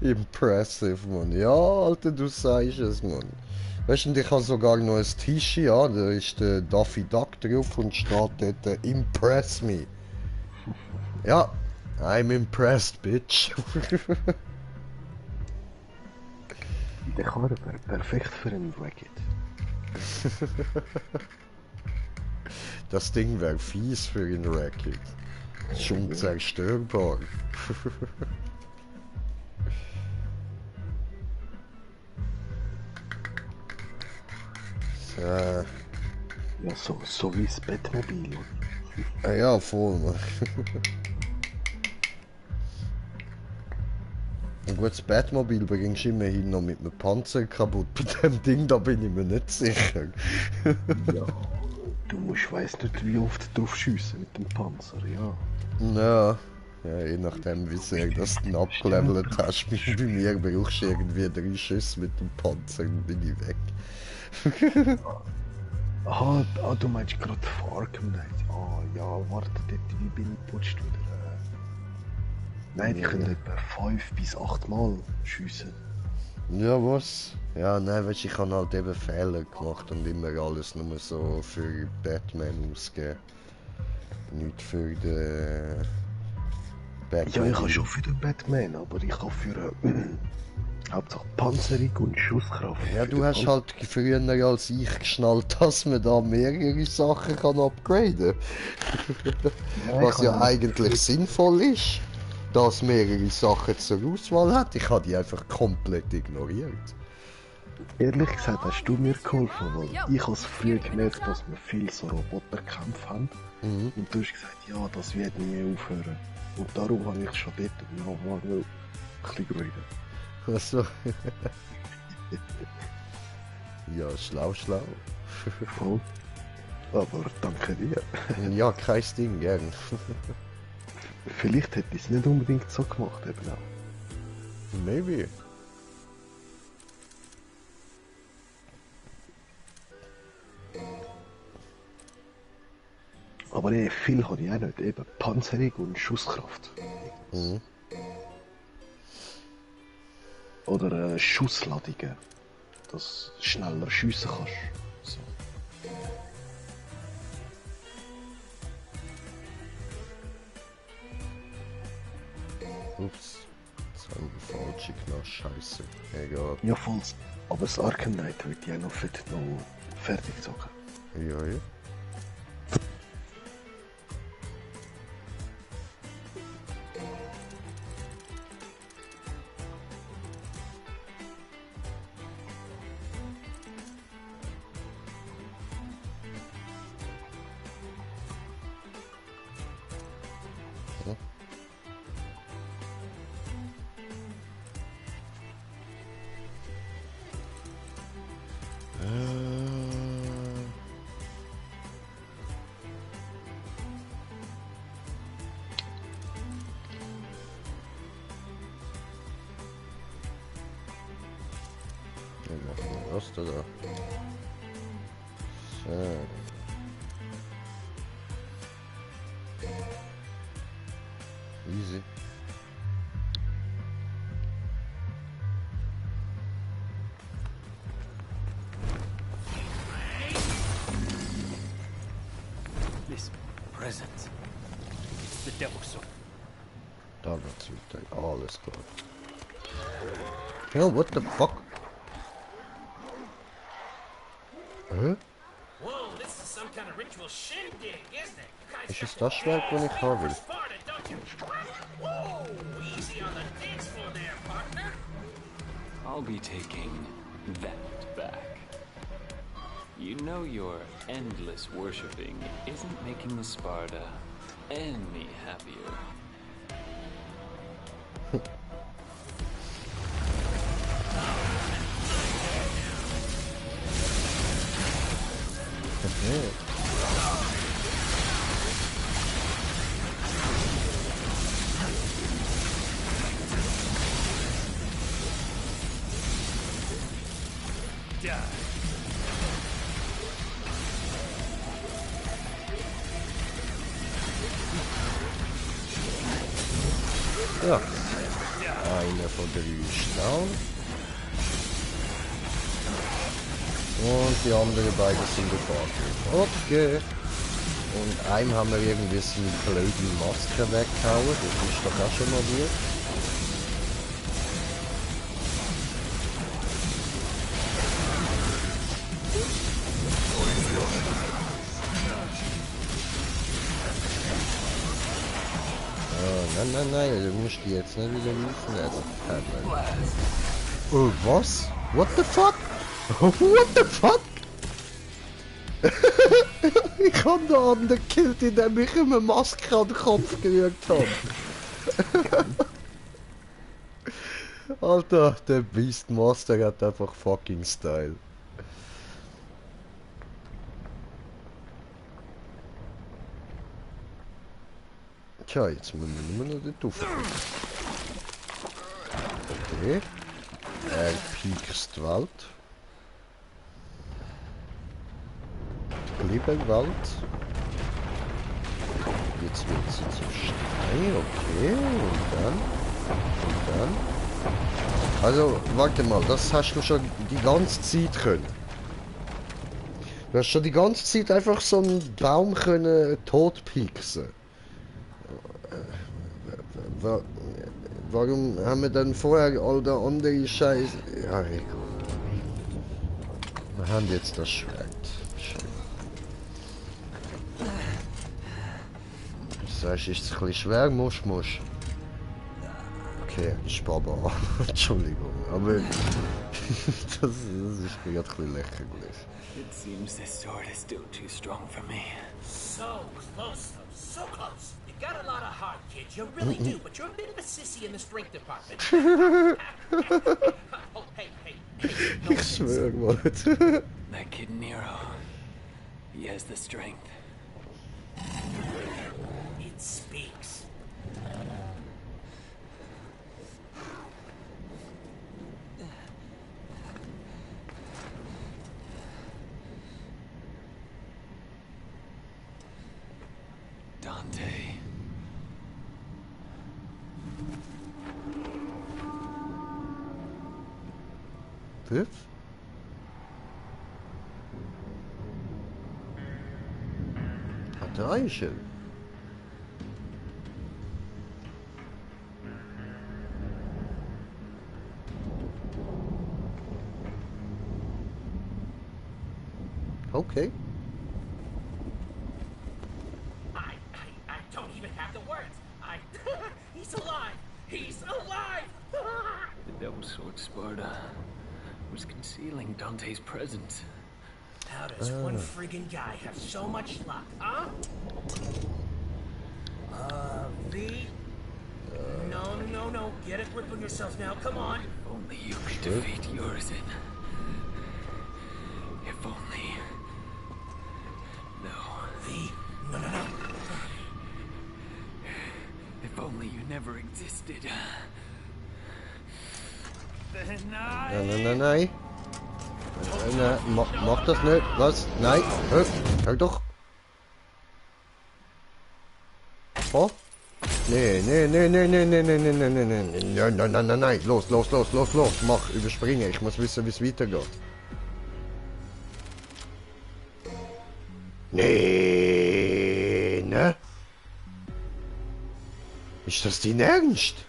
Impressive, Mann. Ja, Alter, du sagst es, Mann. Weißt du, ich habe sogar noch ein T-Shirt, ja, da ist der Daffy Duck drauf und steht dort Impress me. Ja, I'm impressed, bitch. Der Karre wäre perfekt für einen Racket. Das Ding wäre fies für einen Racket. Schon zerstörbar. Ja, so wie das Bettmobil. Ja, voll, Mann. Ein gutes Batmobil bringst du immerhin noch mit einem Panzer kaputt. Bei dem Ding, da bin ich mir nicht sicher. Ja, du musst, weiss nicht wie oft drauf schiessen mit dem Panzer, ja. Ja, je nachdem wie sehr das du abgelevelt hast. Bei mir brauchst du irgendwie 3 Schüsse mit dem Panzer und bin ich weg. Du meinst gerade Arkham Knight. Ja, warte, dort, wie bin ich putscht wieder? Nein, die können etwa 5 bis 8 Mal schiessen. Ja, was? Ja, nein, weißt du, ich habe halt eben Fehler gemacht und immer alles nur so für Batman ausgeben. Nicht für den Batman. Ja, ich habe schon für den Batman, aber ich habe für Hauptsache Panzerung und Schusskraft. Ja, du hast halt früher als ich geschnallt, dass man da mehrere Sachen kann upgraden kann. Was ja eigentlich sinnvoll ist, dass mehrere Sachen zur Auswahl hat. Ich habe die einfach komplett ignoriert. Ehrlich gesagt hast du mir geholfen, weil ich habe früher gemerkt, dass wir viel so Roboterkämpfe haben. Und du hast gesagt, ja, das wird nie aufhören. Und darum habe ich schon dort noch ein bisschen geredet. Also. Ja, schlau. Voll. Aber danke dir. Ja, kein Ding, gern. Vielleicht hätte ich es nicht unbedingt so gemacht, eben auch. Maybe. Aber viel habe ich auch nicht, eben Panzerung und Schusskraft. Oder Schussladungen, dass du schneller schiessen kannst. So. Ups, jetzt haben wir falsche gemacht, scheiße. Egal. Ja, voll. Aber das Arkham Knight wird ja noch fertig gezogen. Ja. Was da? So. Easy. This present. It's the devil's soul. Da wird's wieder alles klar. Hell, what the fuck? Hä? Whoa, this is some kind of ritual shindig, isn't it? Ist es das Schwert, das ich haben will? Whoa, easy on the dance floor there, partner. I'll be taking that back. You know your endless worshipping isn't making the Sparta any happier. Ja. Einer von 3 ist down. Und die anderen beiden sind gefahren. Okay. Und einem haben wir irgendwie seine blöde Maske weggehauen. Das ist doch auch schon mal gut. Nein, du musst die jetzt nicht wieder rufen. Oh, was? What the fuck? What the fuck? Ich hab den anderen gekillt, indem ich ihm eine Maske an den Kopf gerührt habe. Alter, der Beastmaster hat einfach fucking Style. Tja, jetzt müssen wir nur noch den Tuffel. Okay. Er piekst die Welt. Scheibenwelt. Jetzt wird sie zu Stein, okay, und dann. Also, warte mal, das hast du schon die ganze Zeit können. Du hast schon die ganze Zeit einfach so einen Baum können totpixen. Warum haben wir dann vorher all der andere Scheiß? Ja, egal. Wir haben jetzt das Schwert. Schön. Du sagst, ist es ein bisschen schwer? Muss. Okay, Spaba. Entschuldigung, aber das ist gerade ein bisschen lächerlich. It seems this sword is still too strong for me. So close, though. So close. You got a lot of heart, kid. You really do, but you're a bit of a sissy in the strength department. Oh, hey. No Ich schwöre mal. That kid Nero, he has the strength. It speaks. Dante. Biff? Hat er Eichel? Okay. I don't even have the words. He's alive. He's alive. The double sword Sparta was concealing Dante's presence. How does one friggin' guy have so much luck, huh? V. No. Get a grip on yourself now. Come on. If only you could defeat Urizen. If only. No. V. No. If only you never existed. Then Nein. Mach das nicht. Was? Nein. Hör doch. Oh? Nee. Nein. Los. Mach, überspringen. Ich muss wissen, wie es weitergeht. Nee, ne? Ist das dein Ernst?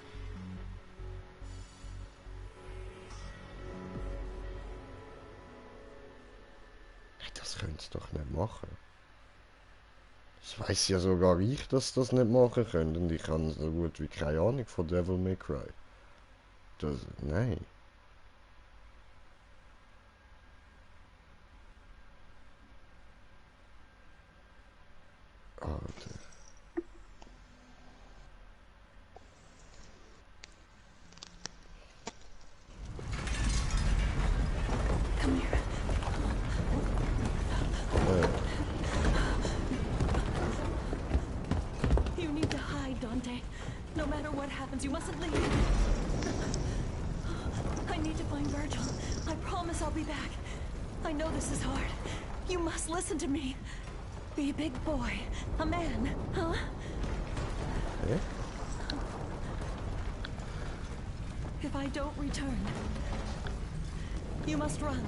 Das könnt's doch nicht machen. Das weiß ja sogar ich, dass das nicht machen können. Und ich habe so gut wie keine Ahnung von Devil May Cry. Das, nein. Alter. Come here. You need to hide, Dante. No matter what happens, you mustn't leave. I need to find Virgil. I promise I'll be back. I know this is hard. You must listen to me. Be a big boy. A man, huh? Okay. If I don't return, you must run.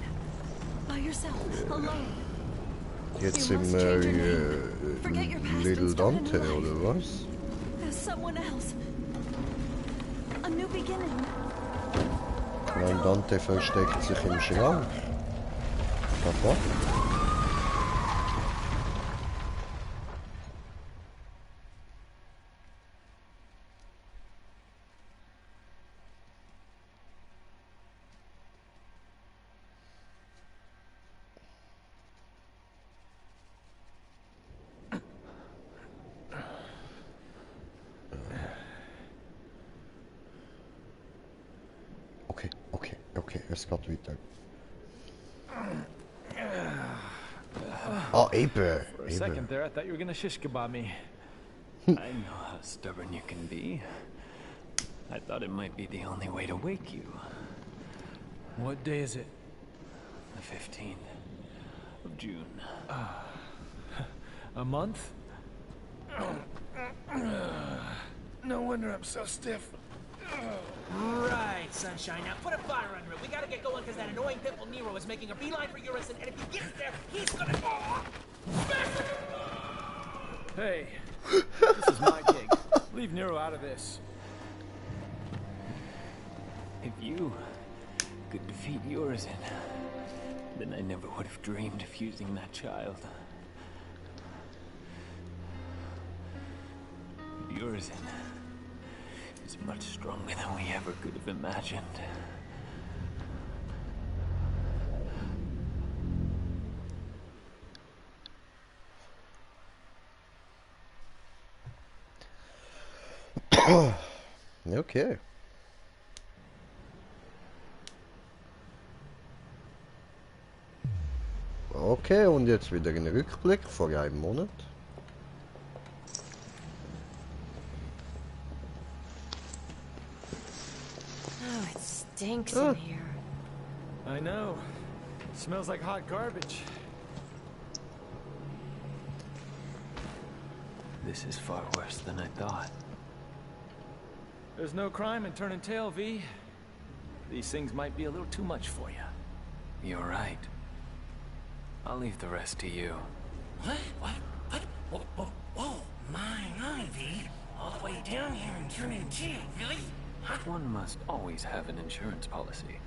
By yourself, alone. Jetzt sind wir Little Dante, oder was? As someone else. A new beginning. Nein, Dante versteckt sich im Schrank. Papa? Okay, es geht weiter. Oh, eben. For a second there, I thought you were gonna shish kebab me. I know how stubborn you can be. I thought it might be the only way to wake you. What day is it? The 15th of June. A month? No wonder I'm so stiff. Right, Sunshine. Now put a fire under it. We gotta get going because that annoying pitbull Nero is making a beeline for Urison, and if he gets there, he's gonna... Hey, this is my gig. Leave Nero out of this. If you could defeat Urizen, then I never would have dreamed of using that child. Urizen is much stronger than we ever could have imagined. Okay. Okay, und jetzt wieder ein Rückblick vor einem Monat. Oh, it stinks in here. I know. Smells like hot garbage. This is far worse than I thought. There's no crime in turning tail, V. These things might be a little too much for you. You're right. I'll leave the rest to you. What? Whoa, my V. All the way down here and turning tail, really? One must always have an insurance policy.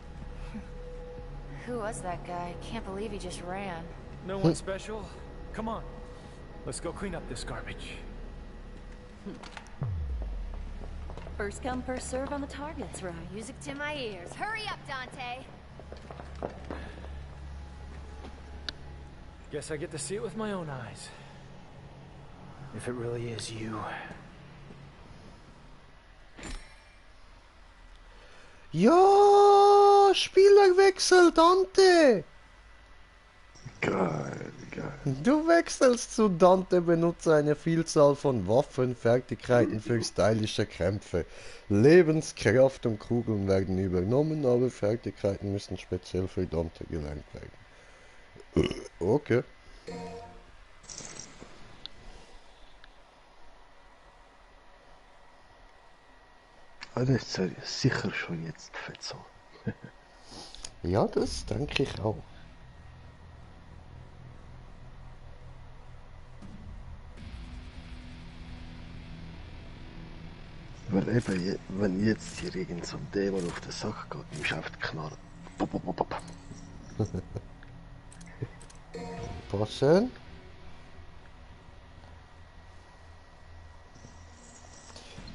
Who was that guy? Can't believe he just ran. No one special? Come on. Let's go clean up this garbage. First come, first serve on the targets, right? Music to my ears. Hurry up, Dante! Guess I get to see it with my own eyes. If it really is you. Ja, Spielerwechsel, Dante! Geil, geil. Du wechselst zu Dante, benutze eine Vielzahl von Waffen, Fertigkeiten für stylische Kämpfe. Lebenskraft und Kugeln werden übernommen, aber Fertigkeiten müssen speziell für Dante gelernt werden. Okay. Das ist sicher schon jetzt fett so. Ja, das denke ich auch. Weil eben, wenn jetzt hier irgend so ein Dämon auf den Sack geht, musst du einfach knallen. Passen.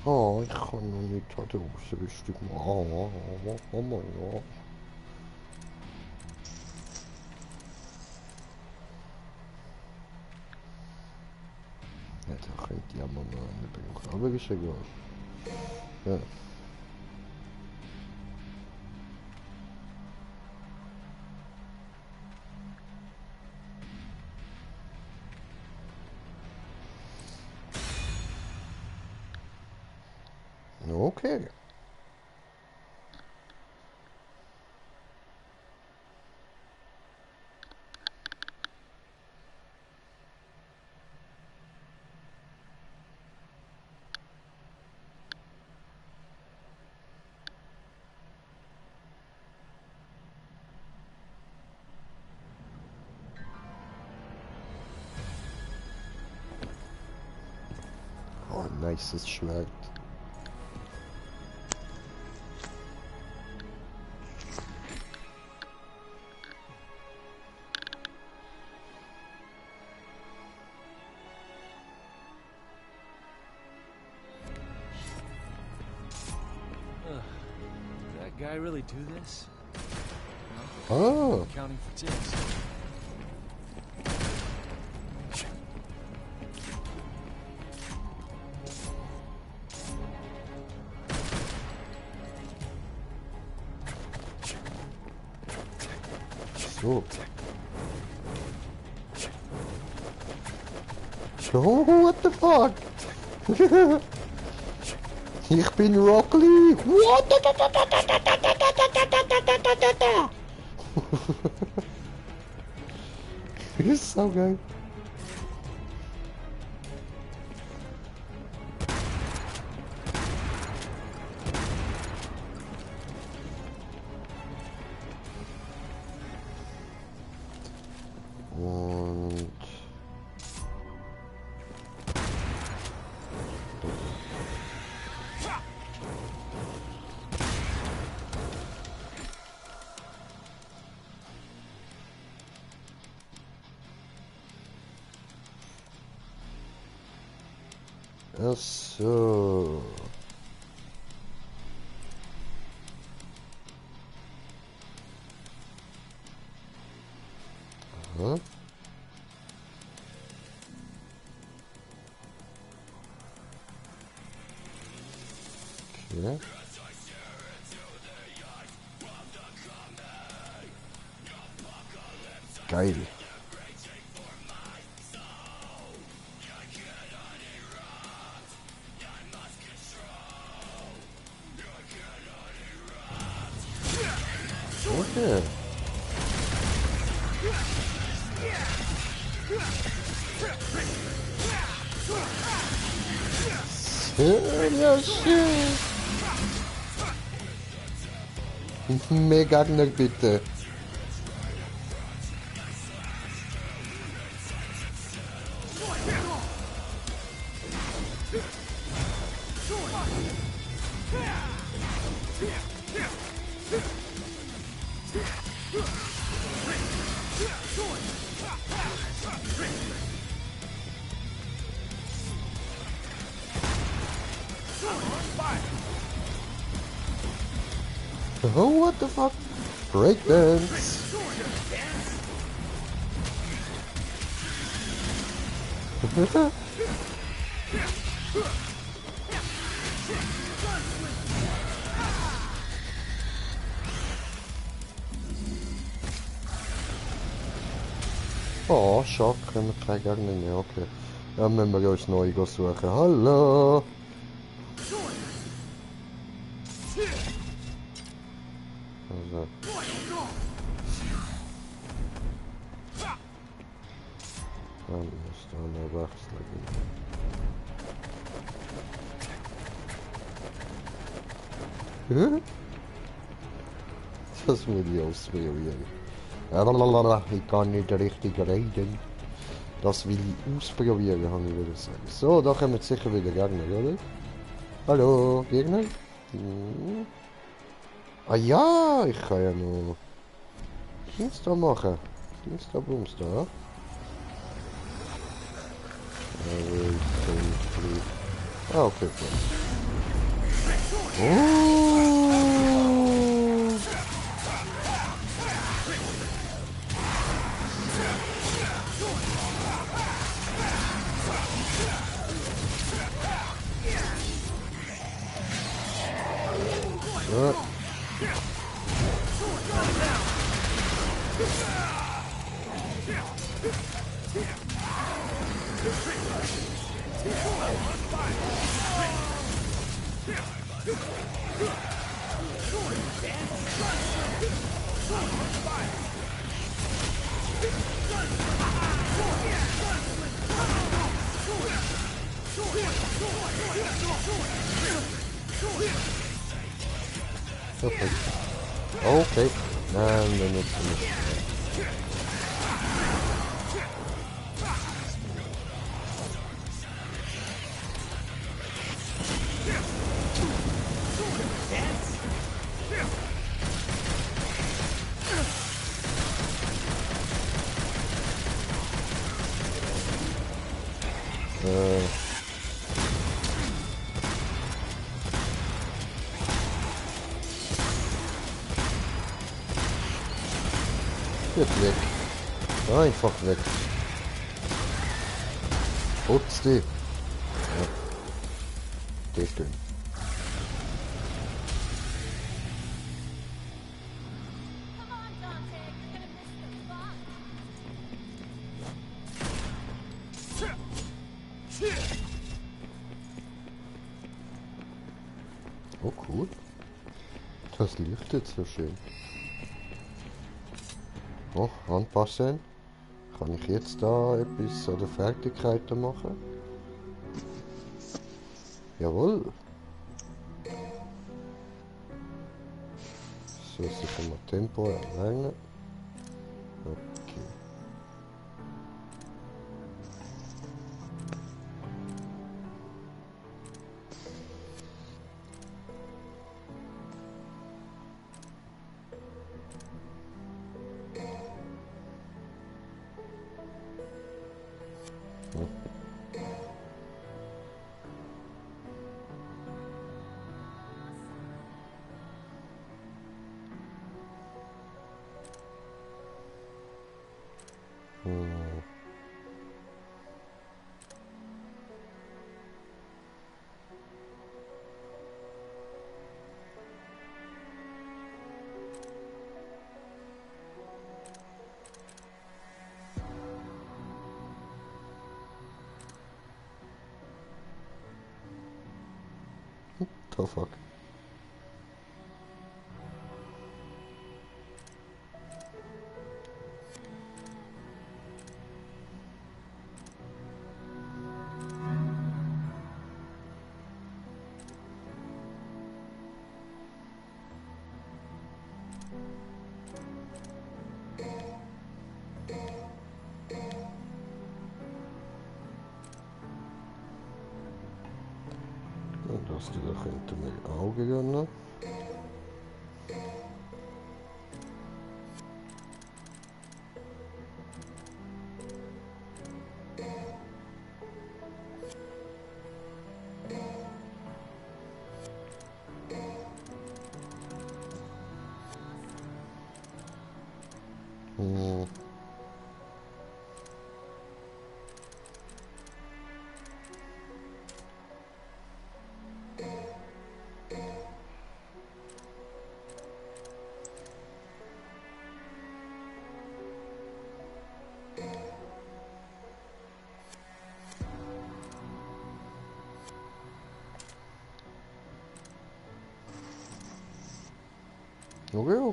Oh, ich kann noch nicht an der Ausrüstung machen. Oh mein Gott. Ja, da könnte ich ja mal noch eine brauchen, aber ist egal. Ja. Okay. Oh, nices Schwert. Did that guy really do this? Oh. Counting for tips. So. Oh, what the fuck? Ich bin Rock Lee. What? Das ist so geil. Und... Ach so. Aha. Okay. Geil. Okay. Sehr schön. Mega bitte. Oh, what the fuck? Breakdance. Oh, Schock, können wir keine Gegner mehr, okay. Dann müssen wir uns neu suchen. Hallo! Also. Dann muss da noch wechseln. Das will ich ausprobieren. Ich kann nicht richtig reden. Das will ich ausprobieren, habe ich wieder sagen. So, da kommen jetzt sicher wieder Gegner, oder? Hallo, Gegner? Hm. Ah ja, ich kann ja noch Dings da machen. Dings da, Bums da. Ah, okay, cool. Oh. Ja. Perfekt. Okay. Nein, dann jetzt nicht. Jetzt weg. Einfach weg. Putz die. Ja. Deckeln. Oh cool. Das leuchtet so schön. Oh, anpassen. Kann ich jetzt da etwas an der Fertigkeiten machen? Jawohl. So, sicher mal Tempo erhängen. Okay. The fuck? Das da könnten wir auch gönnen.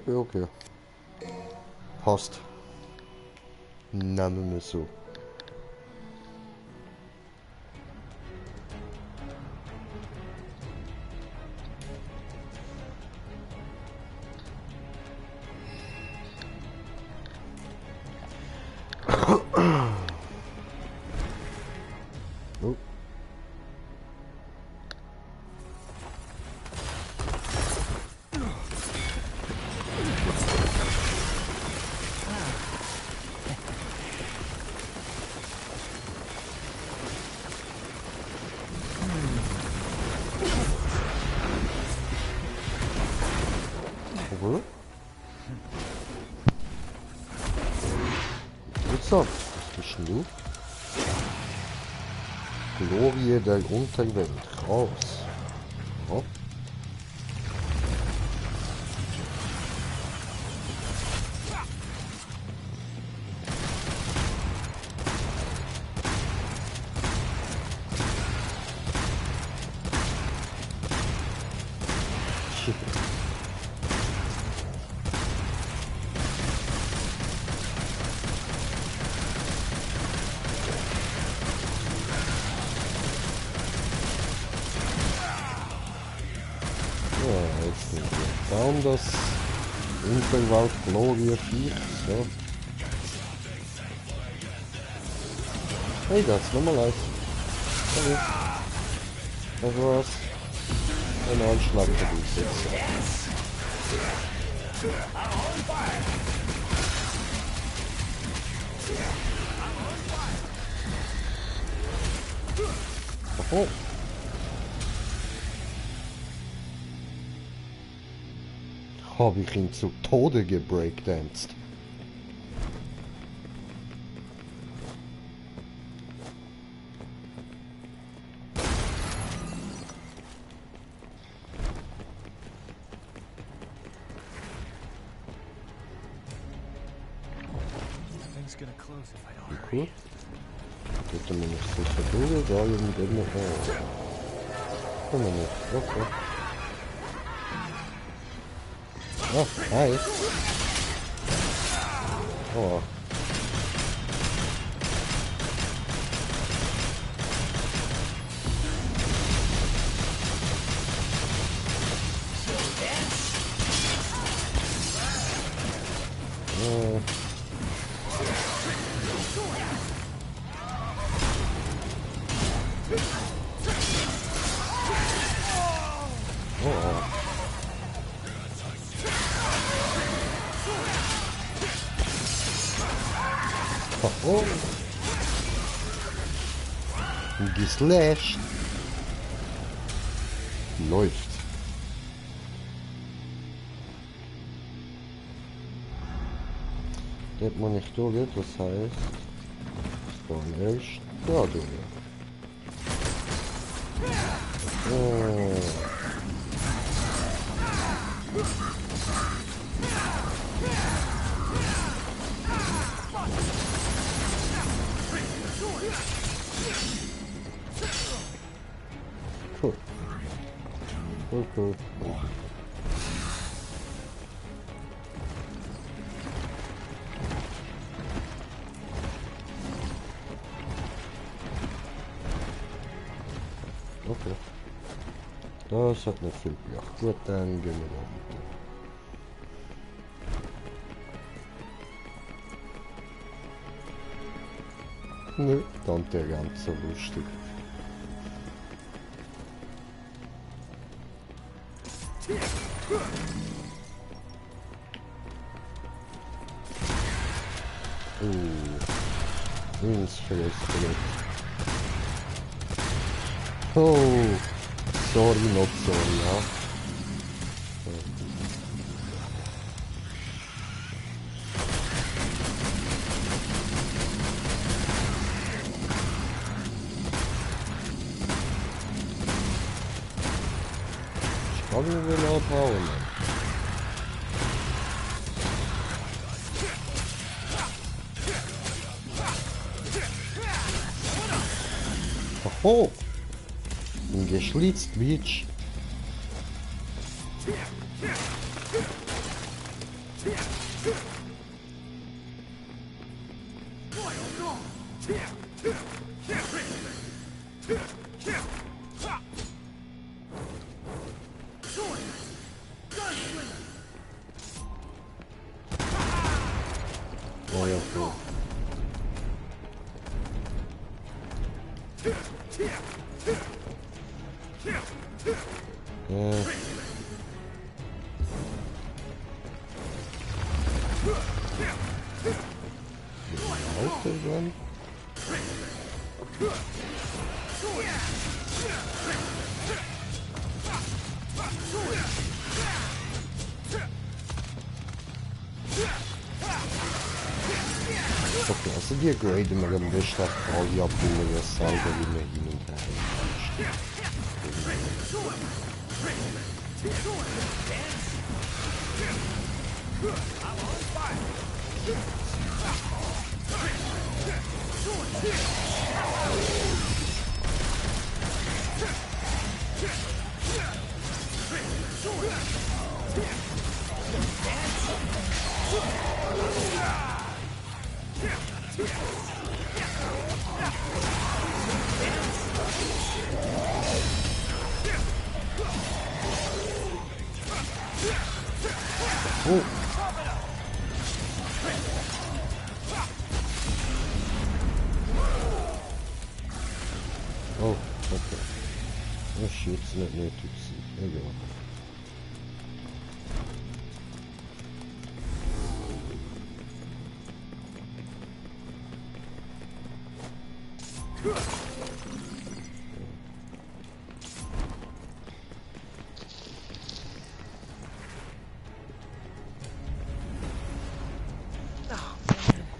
Okay. Passt. Nehmen wir so. Oh. Interessant. Was bist denn du? Glorie der Unterwelt. Raus. Ja. Das Unterwald Glorie 4, so. Hey, da hat's nochmal eins. Okay. Das war's. Ein Anschlag für dich jetzt. Oh. Habe ich ihn zu Tode gebreakdanced. Cool. Geht er mir nicht sicher durch, da irgendwann noch. Oh. Können wir nicht. Okay. Oh, hi. Oh. Oh. Geslasht. Läuft. Dort muss ich durch, das heißt, dann erst da durch. Oh. Cool. Cool, cool. Okay. Das hat nicht viel gebracht. Gut, dann gehen wir weiter. Nö, dann der ganz so lustig. Ins Skelett. Oh, sorry, not sorry, ja. Ich glaube, wir will abhauen. Oh! Ein geschlitzt Bitch. Oh ja, cool. Okay, also die graden wir am besten alle abbilden, das selber wie wir hin und her. Oh. Oh, okay. Das ist jetzt nicht nötig gewesen. Egal.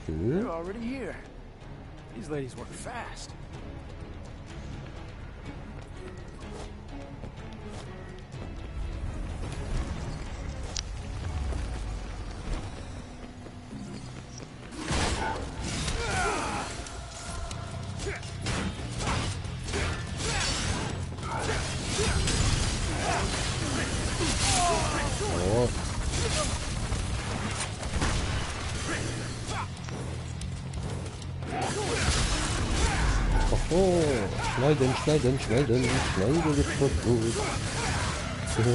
They're already here. These ladies work fast. Oh. Oh, schneiden, schneiden, schneiden, schneiden ist doch gut. Das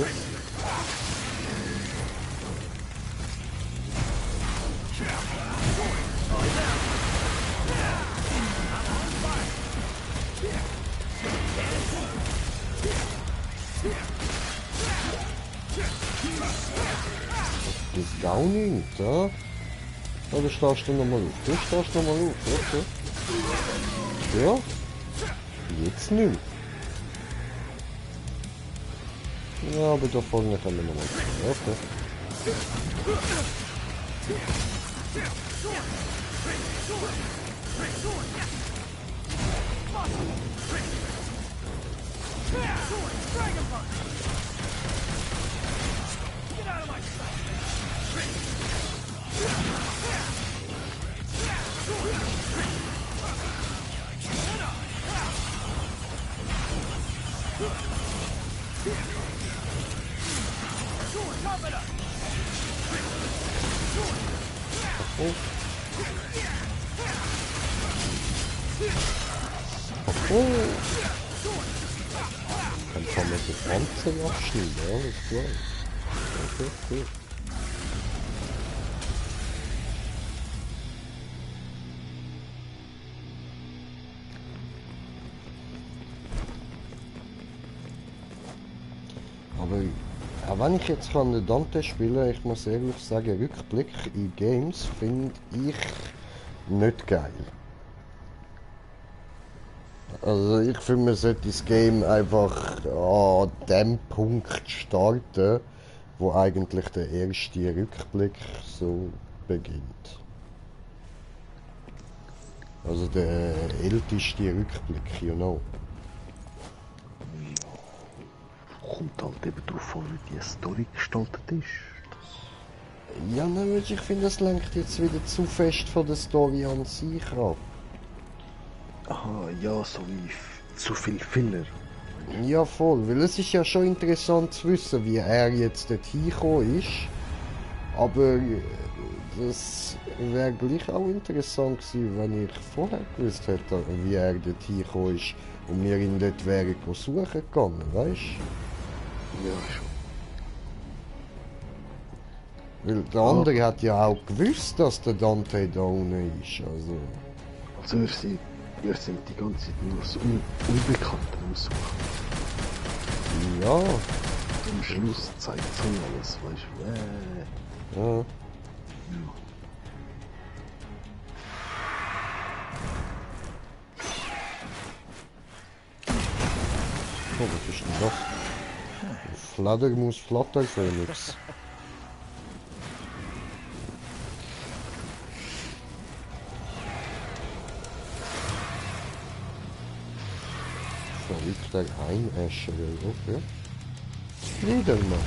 ist Downing, da? Ja, du starrst du nochmal auf. Du starrst nochmal auf, okay. Ja? Jetzt nicht. Ja, aber da vorne kann man nochmal. Okay. Dann kann man das Ganze abschneiden, ja, das ist klar. Okay, cool. Aber auch wenn ich jetzt kann den Dante spielen, ich muss ehrlich sagen, Rückblick in Games finde ich nicht geil. Also ich finde, man sollte das Game einfach an dem Punkt starten, wo eigentlich der erste Rückblick so beginnt. Also der älteste Rückblick, you know. Kommt halt eben darauf an, wie die Story gestaltet ist. Ja, nein, ich finde, das lenkt jetzt wieder zu fest von der Story an sich ab. Aha, ja, so wie zu viel Filler. Ja, voll, weil es ist ja schon interessant zu wissen, wie er jetzt dort hingekommen ist. Aber das wäre gleich auch interessant gewesen, wenn ich vorher gewusst hätte, wie er dort hingekommen ist und wir ihn dort wären suchen gegangen, weißt du? Ja, schon. Weil der andere hat ja auch gewusst, dass der Dante da unten ist, Also wir sind die ganze Zeit nur das Unbekannte am Suchen. Ja. Am Schluss zeigt es alles, weißt du. Ja. Oh, was ist denn das? Fledermaus Flatterphoenix. Verrückter Einäscher, okay. Wieder mal.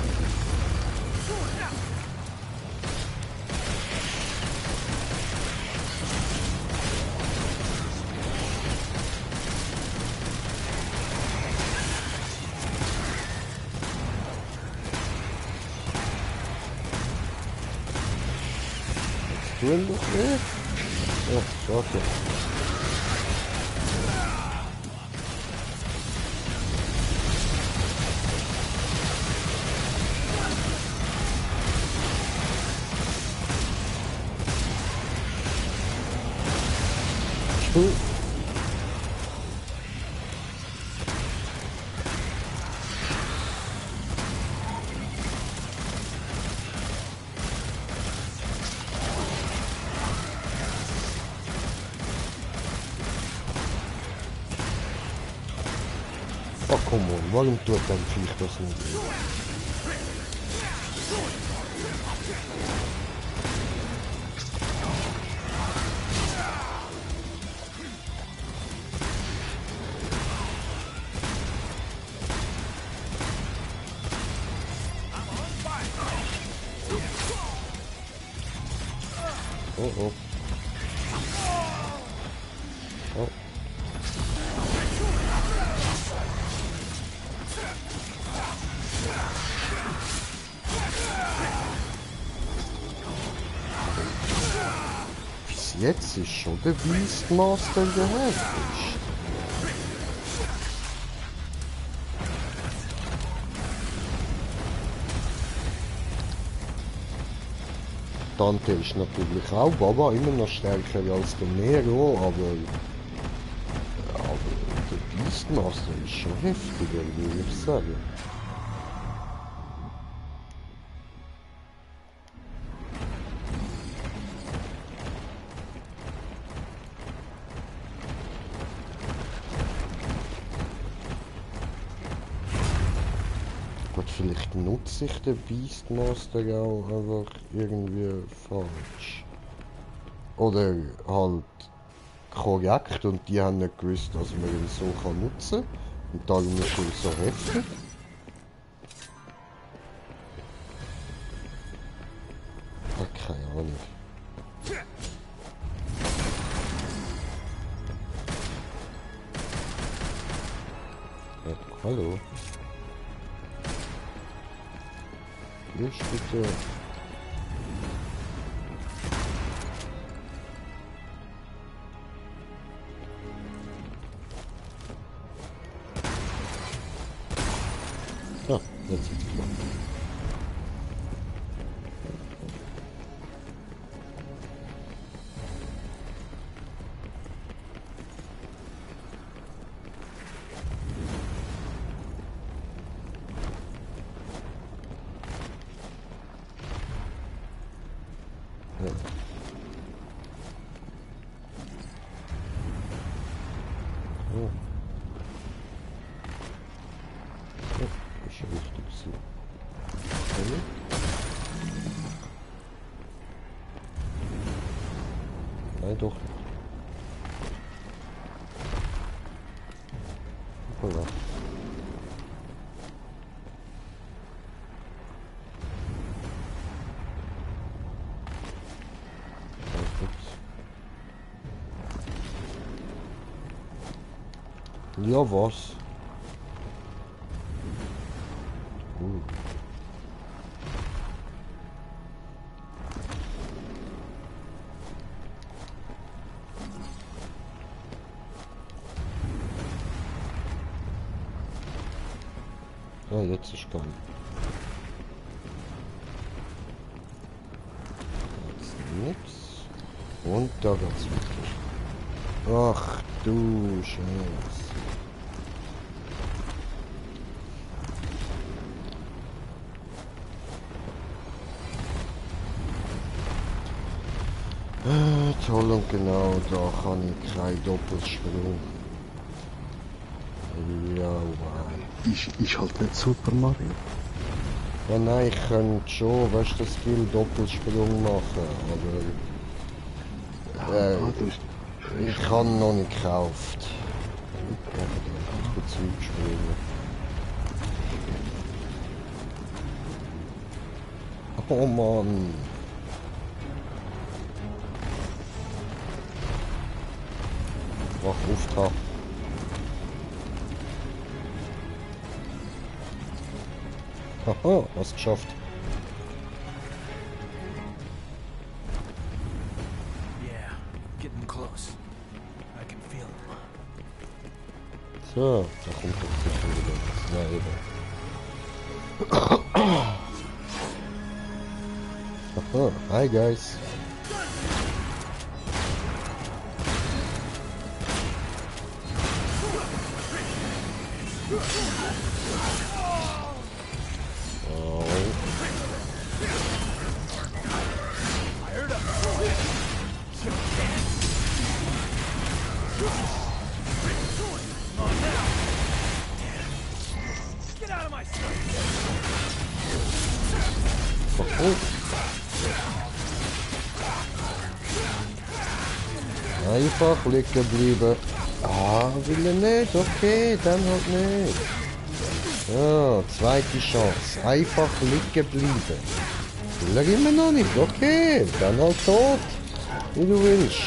Tun doch nicht. Ja, warte. Oh, come on, warum tut ein Viech das nicht? Oh oh. Oh. Bis jetzt ist schon der Beastmaster der Heftigste. Dante ist natürlich auch Baba immer noch stärker als der Nero, aber der Beastmaster ist schon heftiger, würde ich sagen. Gut, vielleicht nutze ich den Beastmaster auch einfach irgendwie falsch. Oder halt korrekt und die haben nicht gewusst, dass man ihn so nutzen kann. Und darum ist er so heftig. Keine Ahnung. Ja, hallo. Licht bitte. Ah, jetzt ist es klar. Nein, doch nicht. Hoppala. Ja, was? Ja, jetzt ist geil. Jetzt nix. Und da geht's weiter. Ach du Scheiße. Toll und genau, da kann ich keinen Doppelsprung. Ja, wow. Ist halt nicht Super Mario. Ja, nein, ich könnte schon, weißt du, das Skill Doppelsprung machen, aber ich habe noch nicht gekauft. Ich bin Zeugspringen. Oh Mann. Wach Auftrag. Haha, was geschafft. Yeah, getting close. I can feel it. So, da kommt doch sicher wieder was. Ja, eben. Haha, hi guys. Einfach liegen bleiben. Ah, will er nicht? Okay, dann halt nicht. Ja, zweite Chance. Einfach liegen bleiben. Will er immer noch nicht? Okay, dann halt tot. Wie du willst.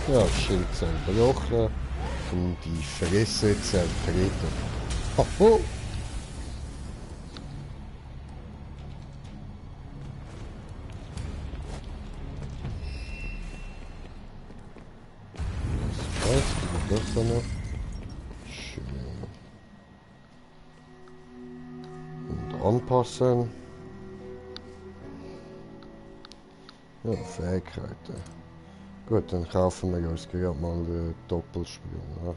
Ja, Schild zerbrochen und die Fresse zertreten. Hoho! Was heißt das da noch? Schön. Und anpassen. Ja, Fähigkeiten. Gut, dann kaufen wir uns gerade mal den Doppelsprung. Ja.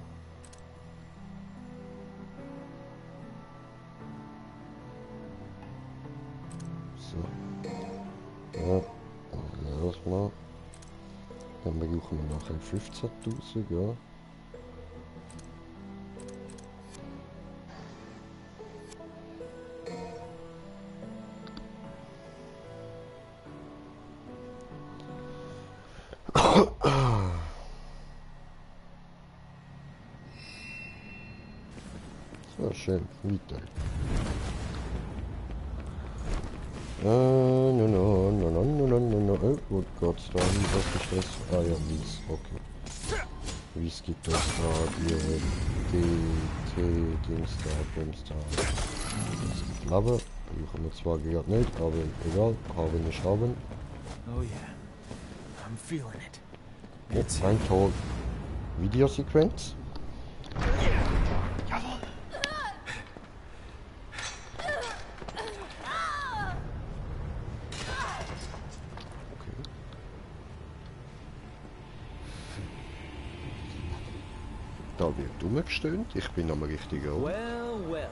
So. Ja, dann erstmal. Dann brauchen wir nachher 15.000, ja. So, schön, weiter. Wo geht's da hin? Was ist das? Ah ja, Wies, okay. Wies gibt es da, die Dings da, Bums da. Das gibt Labbe, brauchen wir zwar gerade nicht, aber egal, haben nicht haben. Oh yeah, I'm feeling it. Oh, ein Tor. Videosequenz. Jawohl. Da wird umgestöhnt, ich bin am richtigen Ort. Well, well.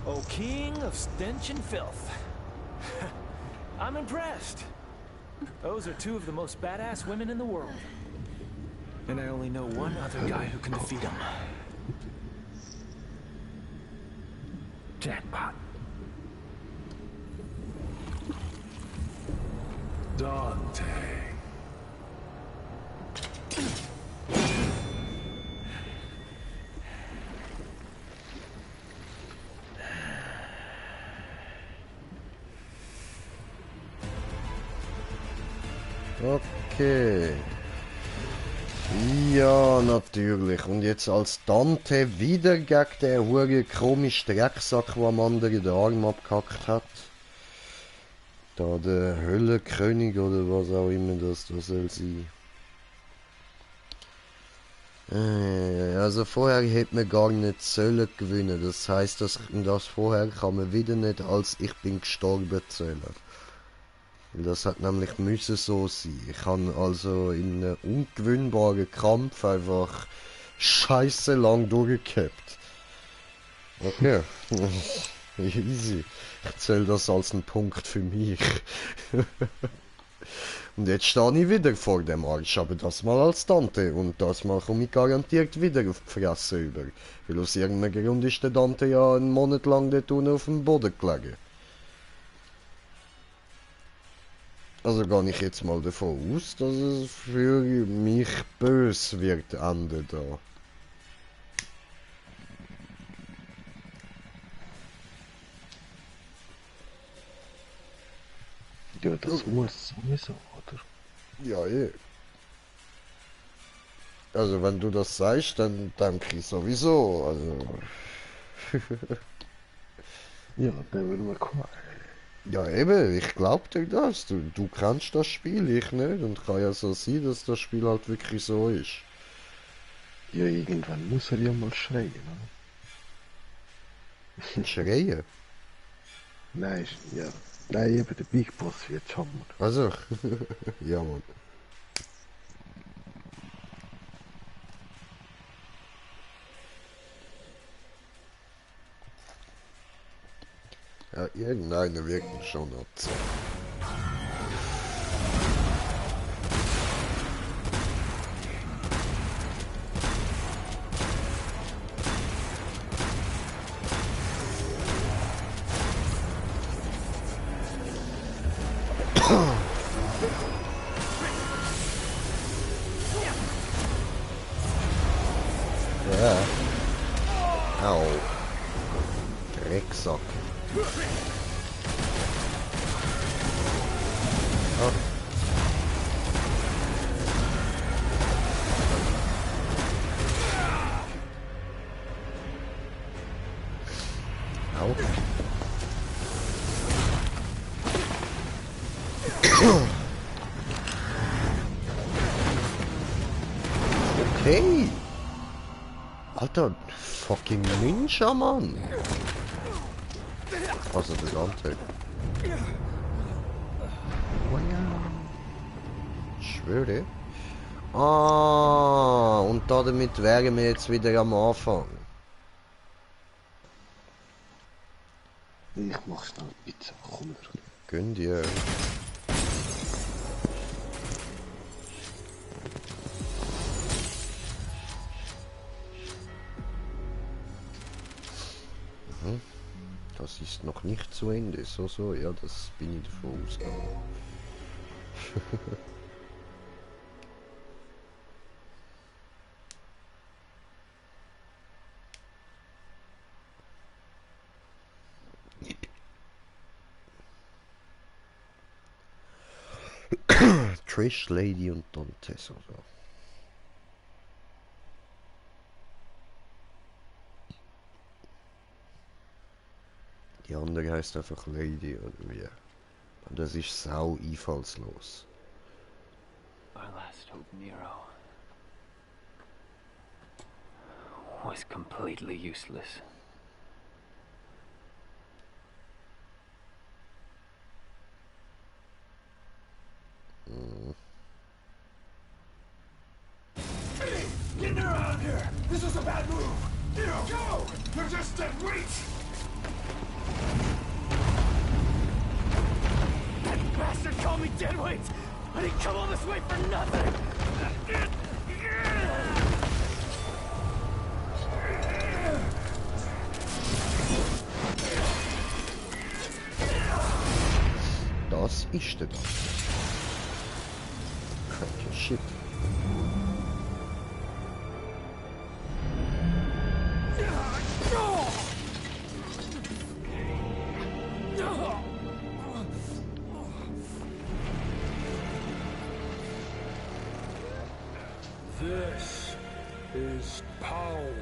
Oh, king of stench and filth. I'm impressed. Those are two of the most badass women in the world. And I only know one other guy who can defeat them. Jackpot. Dante. Okay. Ja, natürlich. Und jetzt als Dante wieder gegen den hure komischen Drecksack, der am anderen den Arm abgehackt hat. Da der Höllenkönig oder was auch immer das soll sein. Also vorher hätte man gar nicht sollen gewinnen. Das heisst, das vorher kann man wieder nicht als ich bin gestorben zählen. Das hat nämlich müssen so sein. Ich kann also in einem ungewinnbaren Kampf einfach scheiße lang durchgehabt. Okay. Easy. Ich zähle das als einen Punkt für mich. Und jetzt stehe ich wieder vor dem Arsch, aber das mal als Dante. Und das mal komme ich garantiert wieder auf die Fresse über. Weil aus irgendeinem Grund ist der Dante ja einen Monat lang dort unten auf dem Boden gelegen. Also gehe ich jetzt mal davon aus, dass es für mich böse wird enden da. Ja, das muss sowieso, oder? Ja, eh. Also wenn du das sagst, dann denke ich sowieso, also... Ja, dann will man kommen. Ja eben, ich glaub dir das. Du kennst das Spiel, ich nicht. Und kann ja so sein, dass das Spiel halt wirklich so ist. Ja, irgendwann muss er ja mal schreien, oder? Schreien? Nein, ja. Nein, eben der Big Boss wird schon. Also, ja Mann. Ja, irgendeiner wird mich schon abziehen. Ja. Au. Drecksack. Oh. Au. Okay. Alter, fucking Ninja, Mann. Also der Dante. schwöre. Ah, und damit wären wir jetzt wieder am Anfang. Ich mach schnell Pizza, komm her. Gönn dir. Das ist noch nicht zu Ende. So, ja, das bin ich davon ausgegangen. Trish, Lady und Dantes, oder? Die andere heißt einfach Lady, oder wie? Und das ist sau einfallslos. Our last hope, Nero, was completely useless. Hey, get Nero out of here! This was a bad move! Nero, go! You're just dead weight! That bastard called me deadweight! I didn't come all this way for nothing! Das ist der Dantes. Cracky shit. This is power.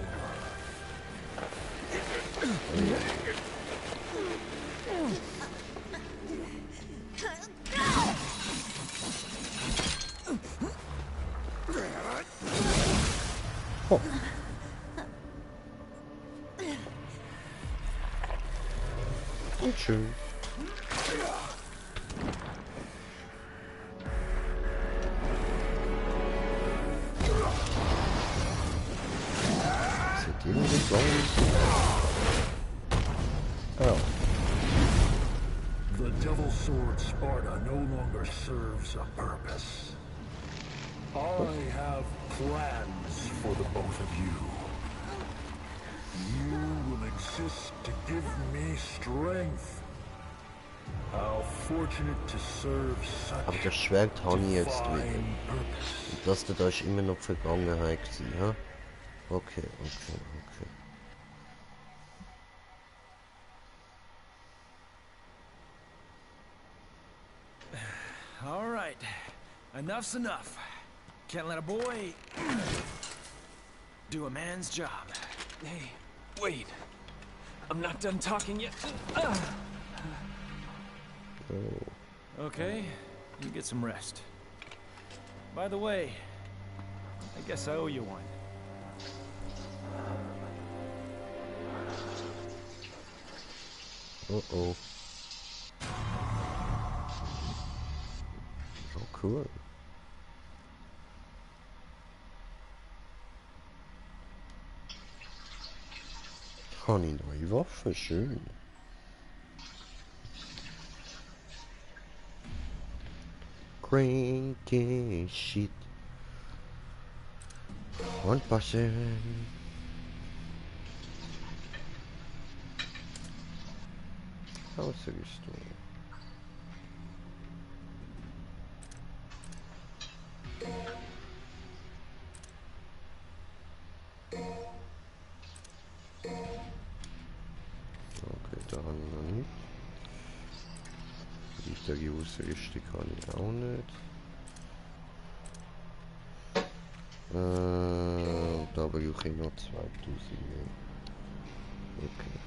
Oh. Und schön. Seht ihr den Song? Oh. The Devil's Sword Sparta no longer serves a purpose. I have plans for the both of you. You will exist to give me strength. How fortunate to serve such Aber das Schwert habe ich jetzt wieder. divine purpose. Und das da ist immer noch die Vergangenheit gewesen, ha? Okay. All right, enough's enough. Can't let a boy do a man's job. Hey, wait. I'm not done talking yet. Okay, you get some rest. By the way, I guess I owe you one. Oh. Oh, cool. Habe ich neue Waffen? Schön. Cranky shit. Und passen. Ausgerüstung. Okay, da habe ich noch nicht. Wichtige Ausrüstung habe ich auch nicht. Da brauche ich noch 2000 mehr. Okay.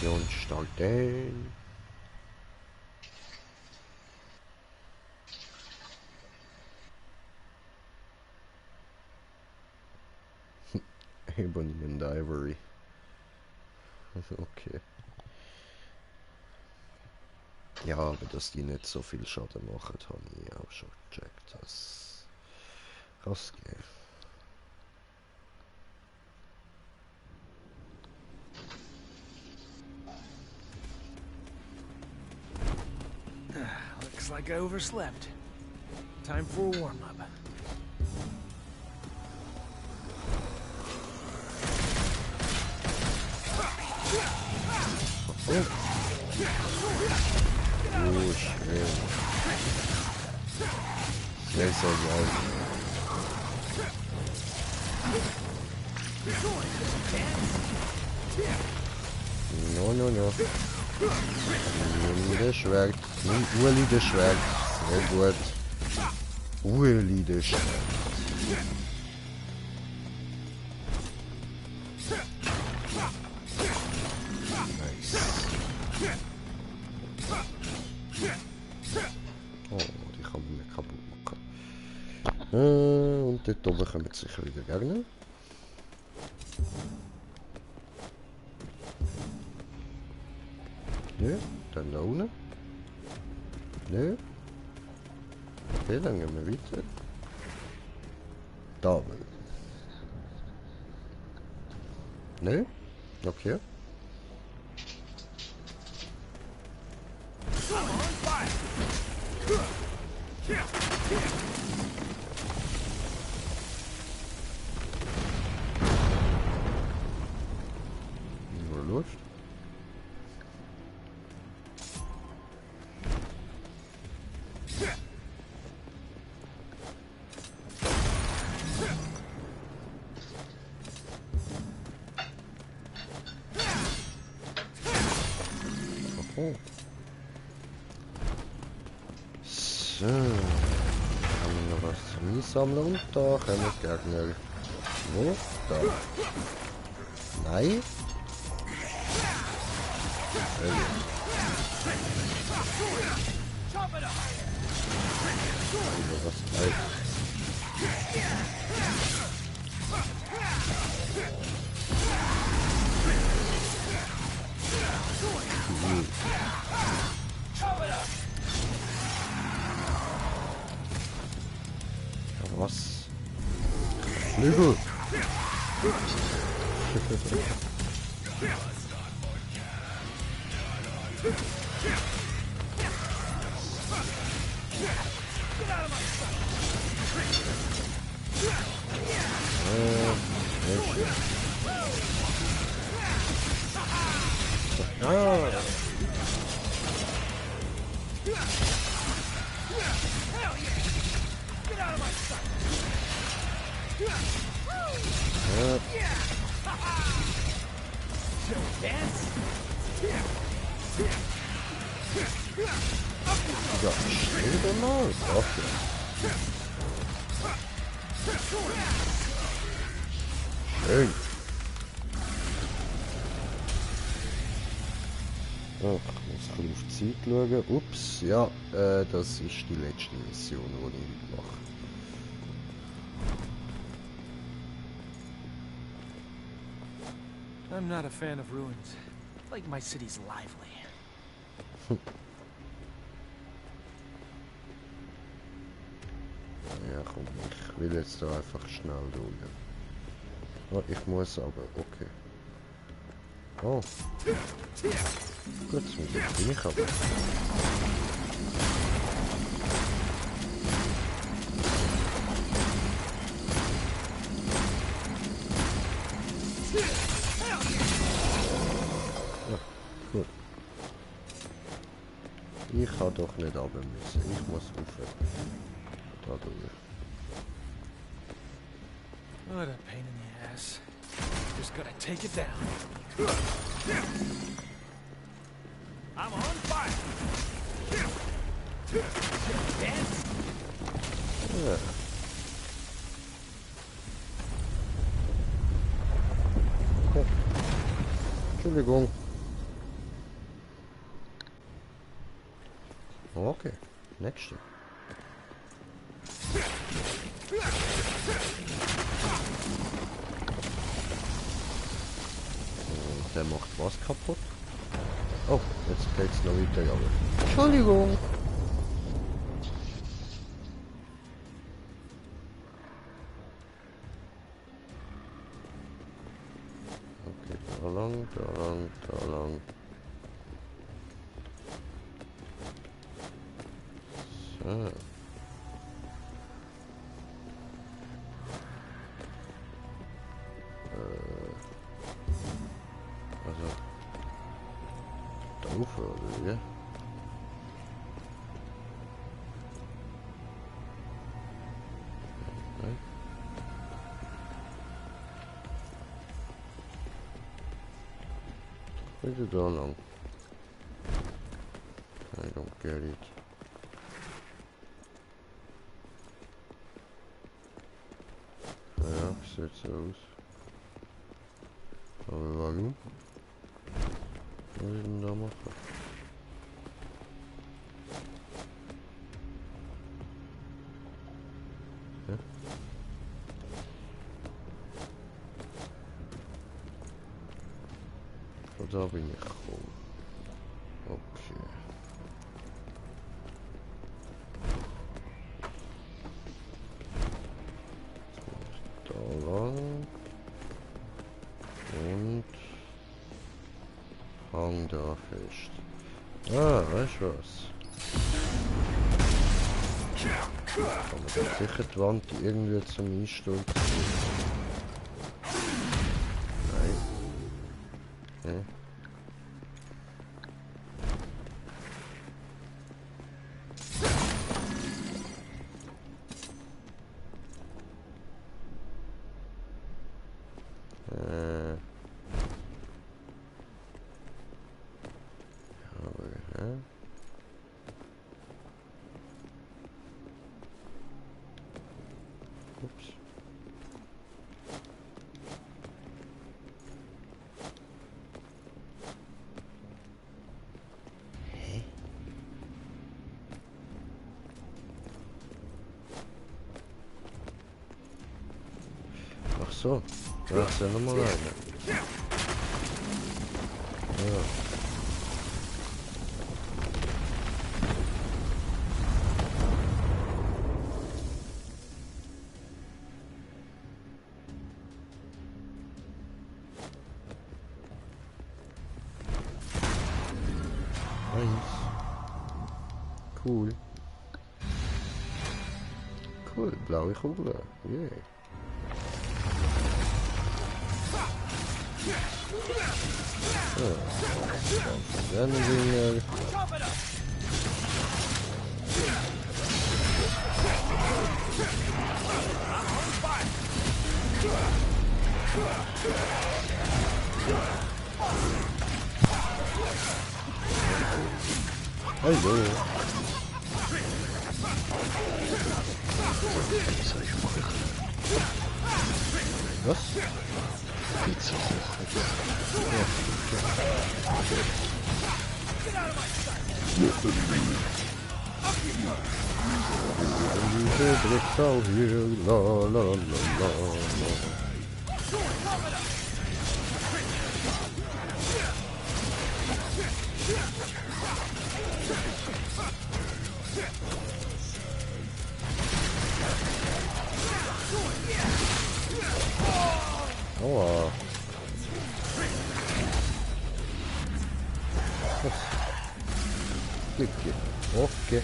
Mission starten. Ebony and Ivory. Okay. Ja, aber dass die nicht so viel Schaden machen, habe ich auch schon gecheckt. Das kann es gehen. Looks like I overslept. Time for a warm-up. Oh, schön. Sehr, sehr geil. No, no, no. Nimm das Schwert. Nimm Uli das Schwert. Sehr gut. Uli das Schwert. Nice. Oh, die kann man nicht kaputt machen. Und dort oben kommen sicher wieder Gegner. Nö, dann da unten. Nö. Okay, dann gehen wir weiter. Da oben. Nö. Okay. Wo läuft? Oh. So. Haben wir noch was zum Einsammeln und da kommen Gegner. Wo? Da. Nein. Was gleich. Was? Flügel! Ja, schön mal. Okay. Schön. Oh, ich muss ein bisschen auf die Zeit schauen. Ups, ja, das ist die letzte Mission, die ich heute mache. I'm not a fan of ruins. Like my city's lively. Ja, komm, ich will jetzt da einfach schnell durch. Oh, ich muss aber, okay. Oh. Gut, das muss ich nicht aber. Ja, gut. Ich kann doch nicht runter müssen. Ich muss aufhören. Da durch. What a pain in the ass. Just gotta take it down. I'm on fire. Dance. Ja. Okay. Entschuldigung. Okay, nächste. Der der macht was kaputt? Oh, jetzt geht's noch weiter, aber... Entschuldigung! Okay, da lang, da lang, da lang. So. Also... Da hoch, oder? Bitte da lang. I don't get it. Ja, sieht so aus. Aber warum? Was soll ich denn da machen? Ja? Von da bin ich gekommen. Okay. Da lang. Und hang da fest. Ah, weißt du was? Kann man sicher die Wand irgendwie zum Einstürzen? Nein. Hm. Ups. Hä? Ach so, da ist ja nochmal eine. Ja. Cool. Cool, blaue Kugel. Yeah. So. Rennen wir. Hallo. Was? Geht so hoch. Diese Drecksau hier, la la la la la. Aua. Okay.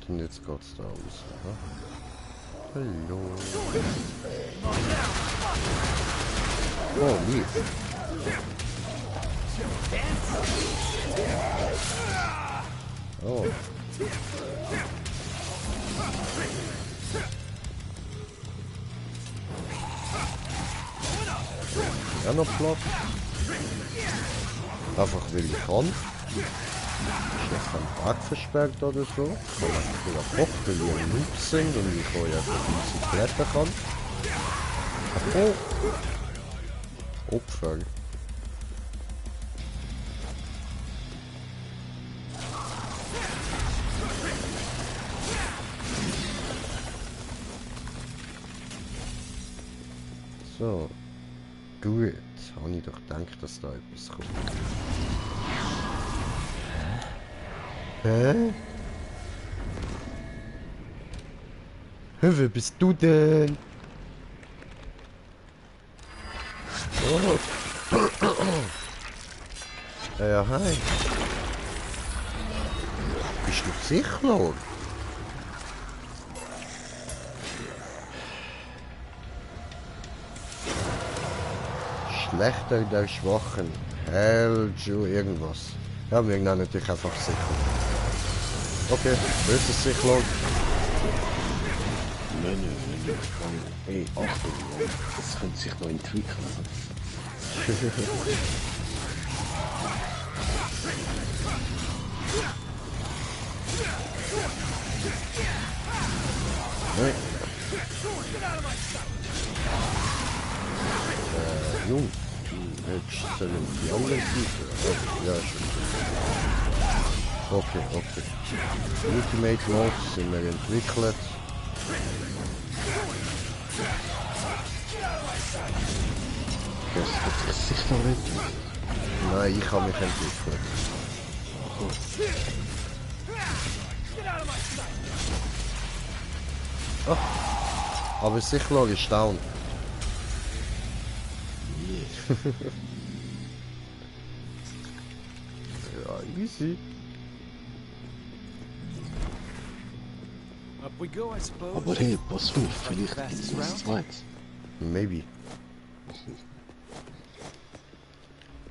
Und jetzt geht's da aus. Ja? Hallo. Oh, lieb. Oh. Ja, noch Platz. Einfach weil ich kann. Ist ein Park versperrt oder so? Kann man wieder Bock, weil wir ein Noob sind und ich auch ja so klettern kann. Oh. Opfer. So. Gut. Habe ich doch gedacht, dass da etwas kommt. Hä? Wer bist du denn? Oh. Ja, hi. Bist du sicher? Schlechter der Schwachen. Helju irgendwas. Ja, wir nennen dich einfach sicher. Okay, böses Sicher. Nein. Ey, Achtung, das könnte sich noch entwickeln. Nee. Jung, jetzt sollen die anderen Typen. Ja, schon. Okay. Ultimate Mode sind wir entwickelt. Das hat sich sicher entwickelt. Nein, ich habe mich entwickelt. Oh. Aber sicher ist down. Ja, easy. Up we go, I suppose. Aber hey, pass auf, vielleicht gibt es was Zweites. Maybe.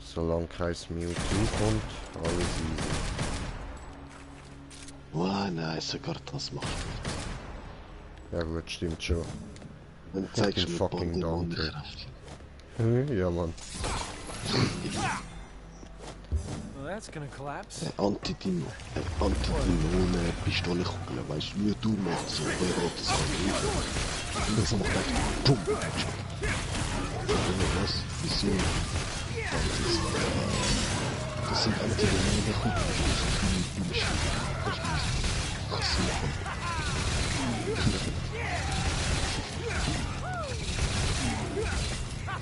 Solange kein Mewtwo kommt, alles easy. Oh nein, sogar das macht Ja gut, stimmt schon. Dann zeigst du mir fucking Dante. Ja, Mann. Well, that's gonna collapse. Antidemone Pistolenkugel, weißt du, nur du machst so bei rotes Kandidat. Und das macht einfach BUM! Was? Wieso? Das sind Antidemone Kugeln, die mich kassieren.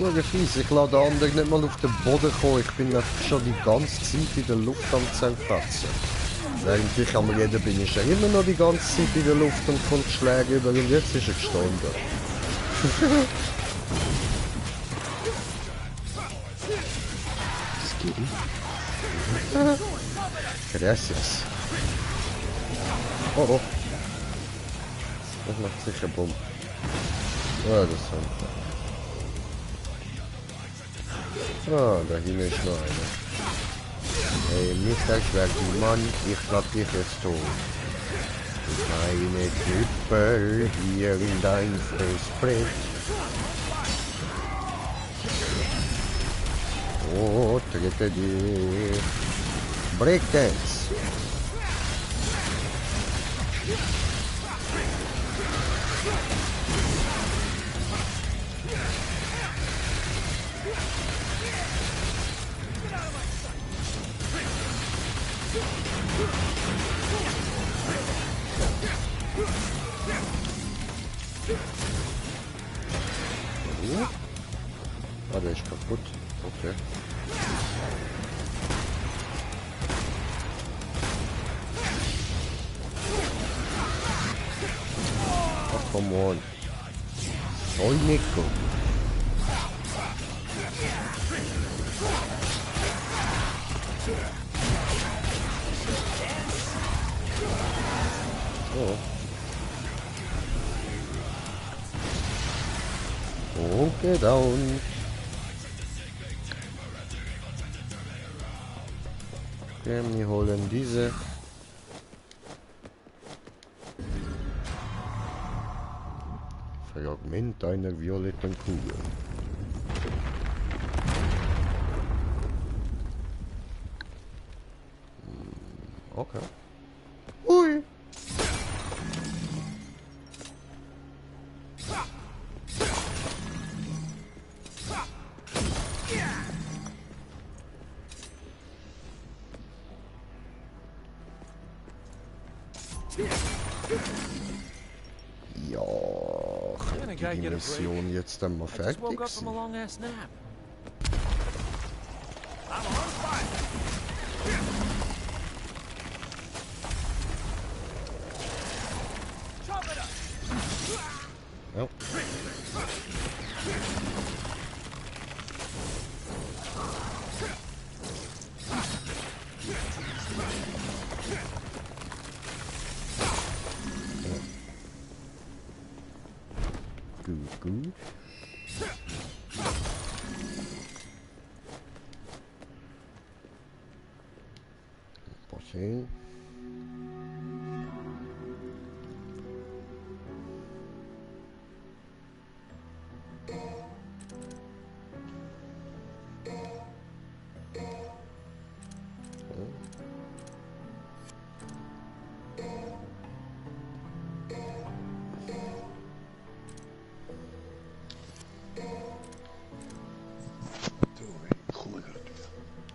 Schau, fies, ich lasse den anderen nicht mal auf den Boden kommen. Ich bin schon die ganze Zeit in der Luft am Zerkratzen. Während ich am Reden bin, ist er immer noch die ganze Zeit in der Luft und kommt Schläge über und jetzt ist er gestorben. Gracias. Oh. Das macht sicher Bumm. Ja, das haben Ah, da hinten ist noch einer. Hey, Mr. Schwertmann, ich glaub dich jetzt tot. Meine Knüppel hier in dein Fressbrett. Oh, trete dich. Breakdance. Ah, der ist kaputt. Okay. Ach, come on. Soll Nico. Oh. Okay, down. Okay, wir holen diese. Fragment einer violetten Kugel. Okay. Ui. Ja, könnte die Mission jetzt dann mal fertig sein. Ja. Gut. Schön.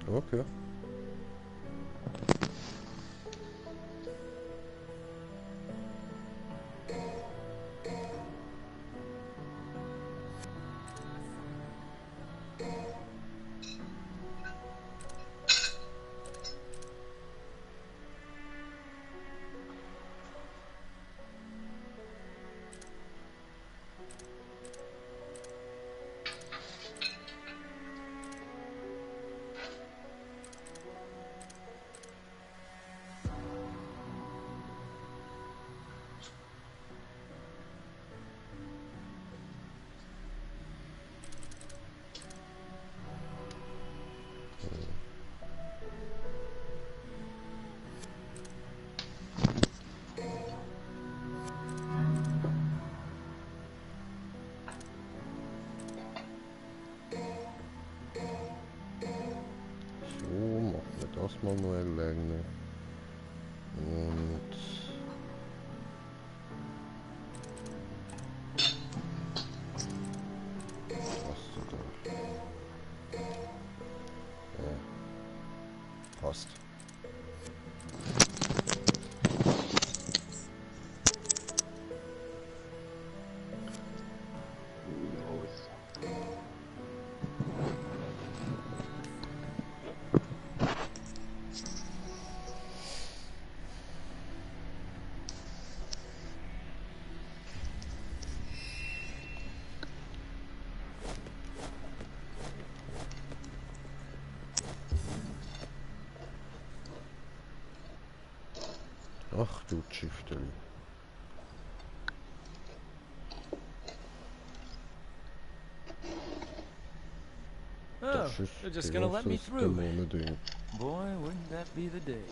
Okay. Das mal noch erlernen. Und was du da? Ja. Passt. Ach du Schifteli. Oh, they're just gonna let me through. Boy, wouldn't that be the day.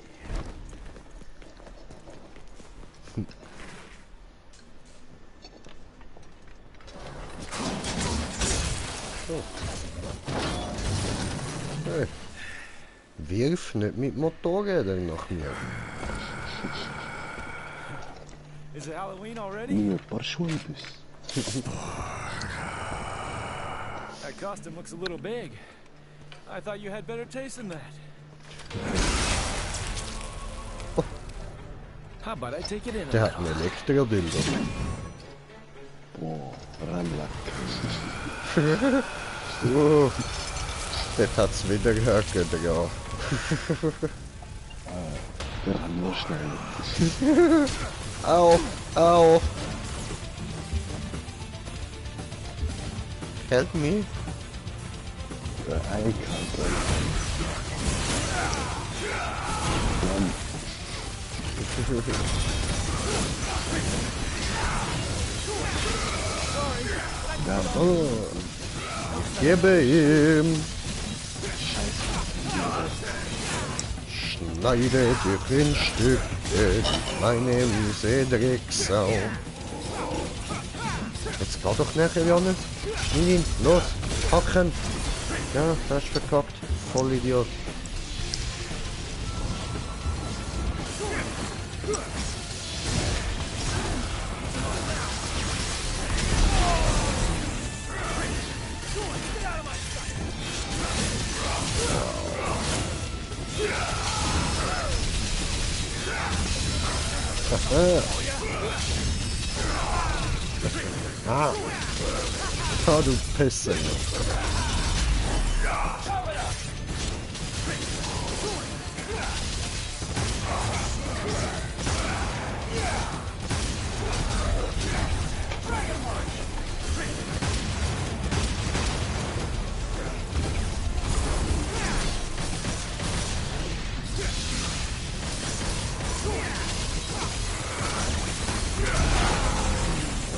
So. Hey. Wirf nicht mit Motorrädern nach mir. Is it Halloween already? Nur ein paar Schwalbes. That costume looks a little big. I thought you had better taste than that. How about I take it in? Der hat einen Elektrobilder. Oh, Rennlack. Oh, das hat's wieder gehört, ja. Der rennt nur schnell. Au, au. Help me. Der Einkalt. Oh. Gebe ihm. Schneide dich in Stücke, meine miese Drecksau. Jetzt geh doch nachher, Johannes. Schneid ihn, los, hacken. Ja, das ist verkackt. Vollidiot. Ah. Oh, du Pisse.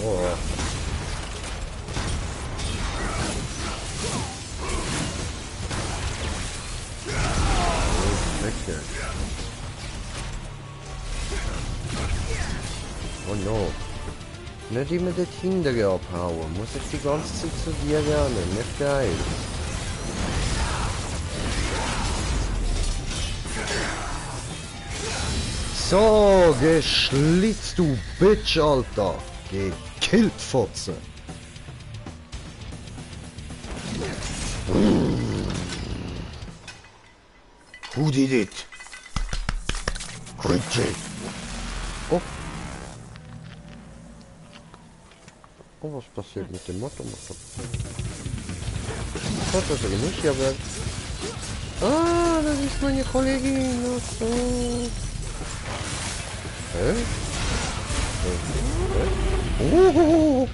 Oh. Oh no. Nicht immer dort hinten abhauen. Muss ich die ganze Zeit zu dir rennen. Nicht geil. So, geschlitzt, du Bitch, Alter. Gekillt, Fotze. Who did it? Great. Oh. Oh, was passiert mit dem Motormotor? Hat das aber nicht, aber... Ah, das ist meine Kollegin. Ach so. Hä? Oh.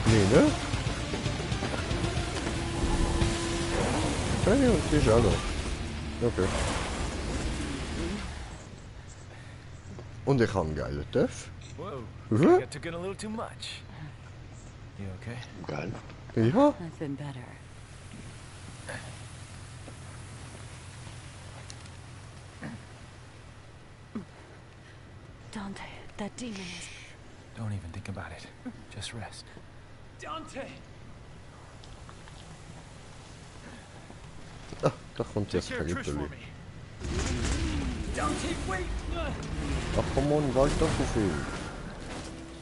Nee, ne? Okay, und die Schade. Okay. Und ich habe einen geilen Töff. Whoa, that took in a little too much. You okay? Geil. Ja. I've been better. Dante, that demon is... Don't even think about it. Just rest. Dante! Ah, da kommt jetzt Take care of Trish Verliebte. for me. Dante, wait! Ach komm on, warte doch so viel.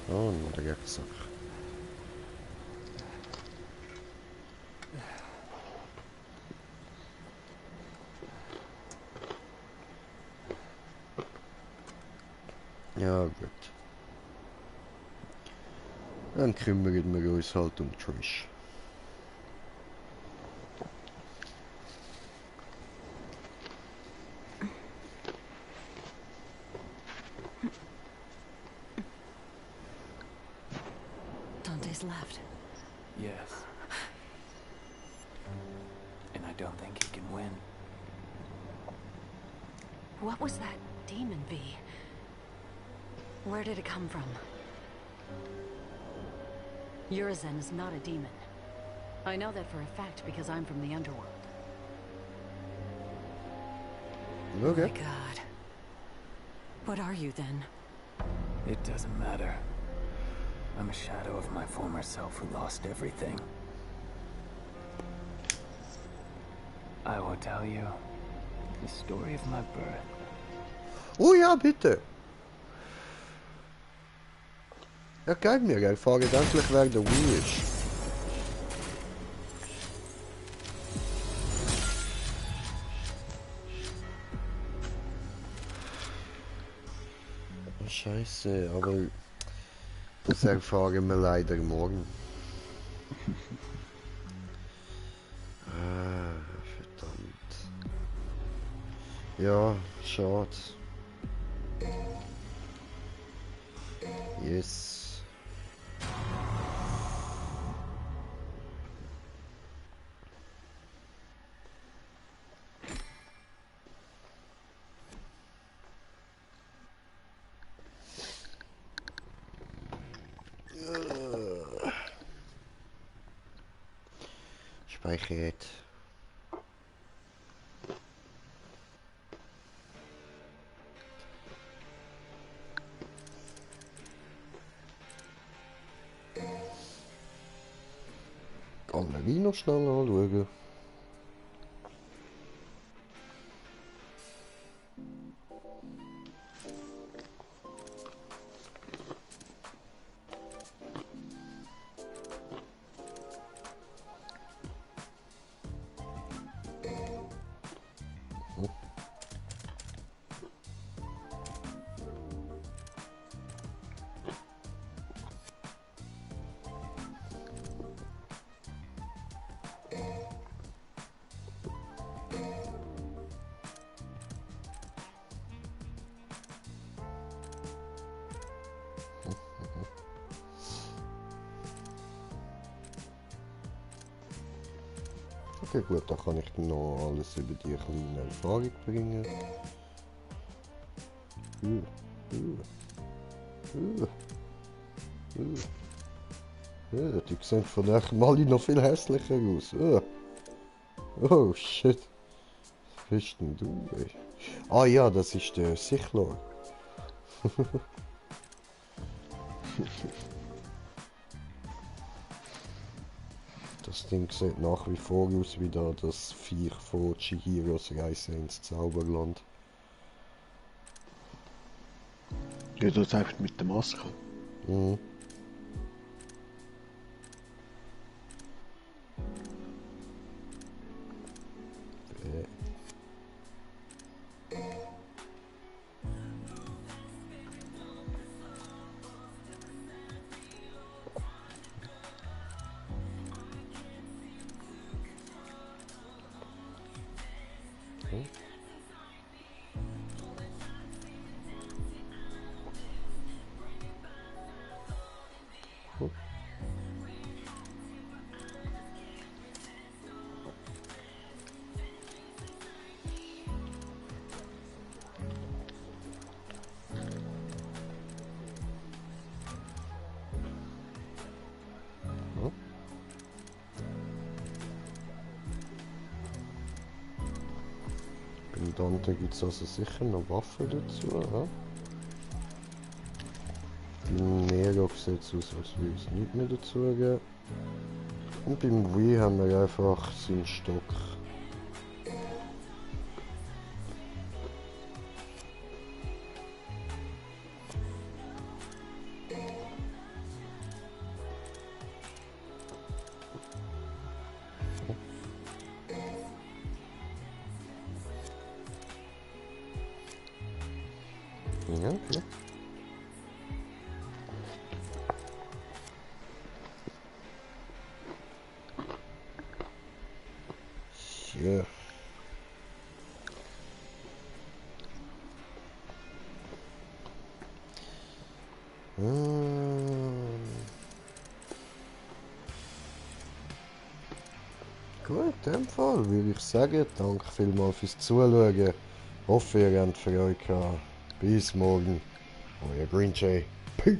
Oh, noch der Sache. Ja gut. Dann kümmern wir uns halt um Trish. Dante's left. Yes. And I don't think he can win. What was that demon bee? Where did it come from? Urizen is not a demon. I know that for a fact because I'm from the underworld. Okay. Oh my God. What are you then? It doesn't matter. I'm a shadow of my former self who lost everything. I will tell you the story of my birth. Oh ja, bitte. Ja, kijk mir, ich frage endlich, wer der Wii ist. Scheiße, aber das erfahren wir leider morgen. Ah, verdammt. Ja, schade. Yes. Speichert. Galerie noch schnell anschauen. Okay, gut, da kann ich dann noch alles über die kleine Erfahrung bringen. Die sehen von der Mali noch viel hässlicher aus. Oh shit. Was bist denn du, ey? Ah ja, das ist der Sichlor. Das Ding sieht nach wie vor aus wie da das Viech von Chihiros Reise ins Zauberland. Ja, das einfach mit der Maske. Mhm. Beim Dante gibt es also sicher noch Waffen dazu. Ja? Beim Nero sieht es aus, als würde es nicht mehr dazu geben. Und beim Wii haben wir einfach seinen Stock. Ja, okay. Ja. Gut, in dem Fall würde ich sagen, danke vielmals fürs Zuschauen. Hoffe, ihr habt Freude gehabt. Bis morgen. Euer Green Jay. Peace.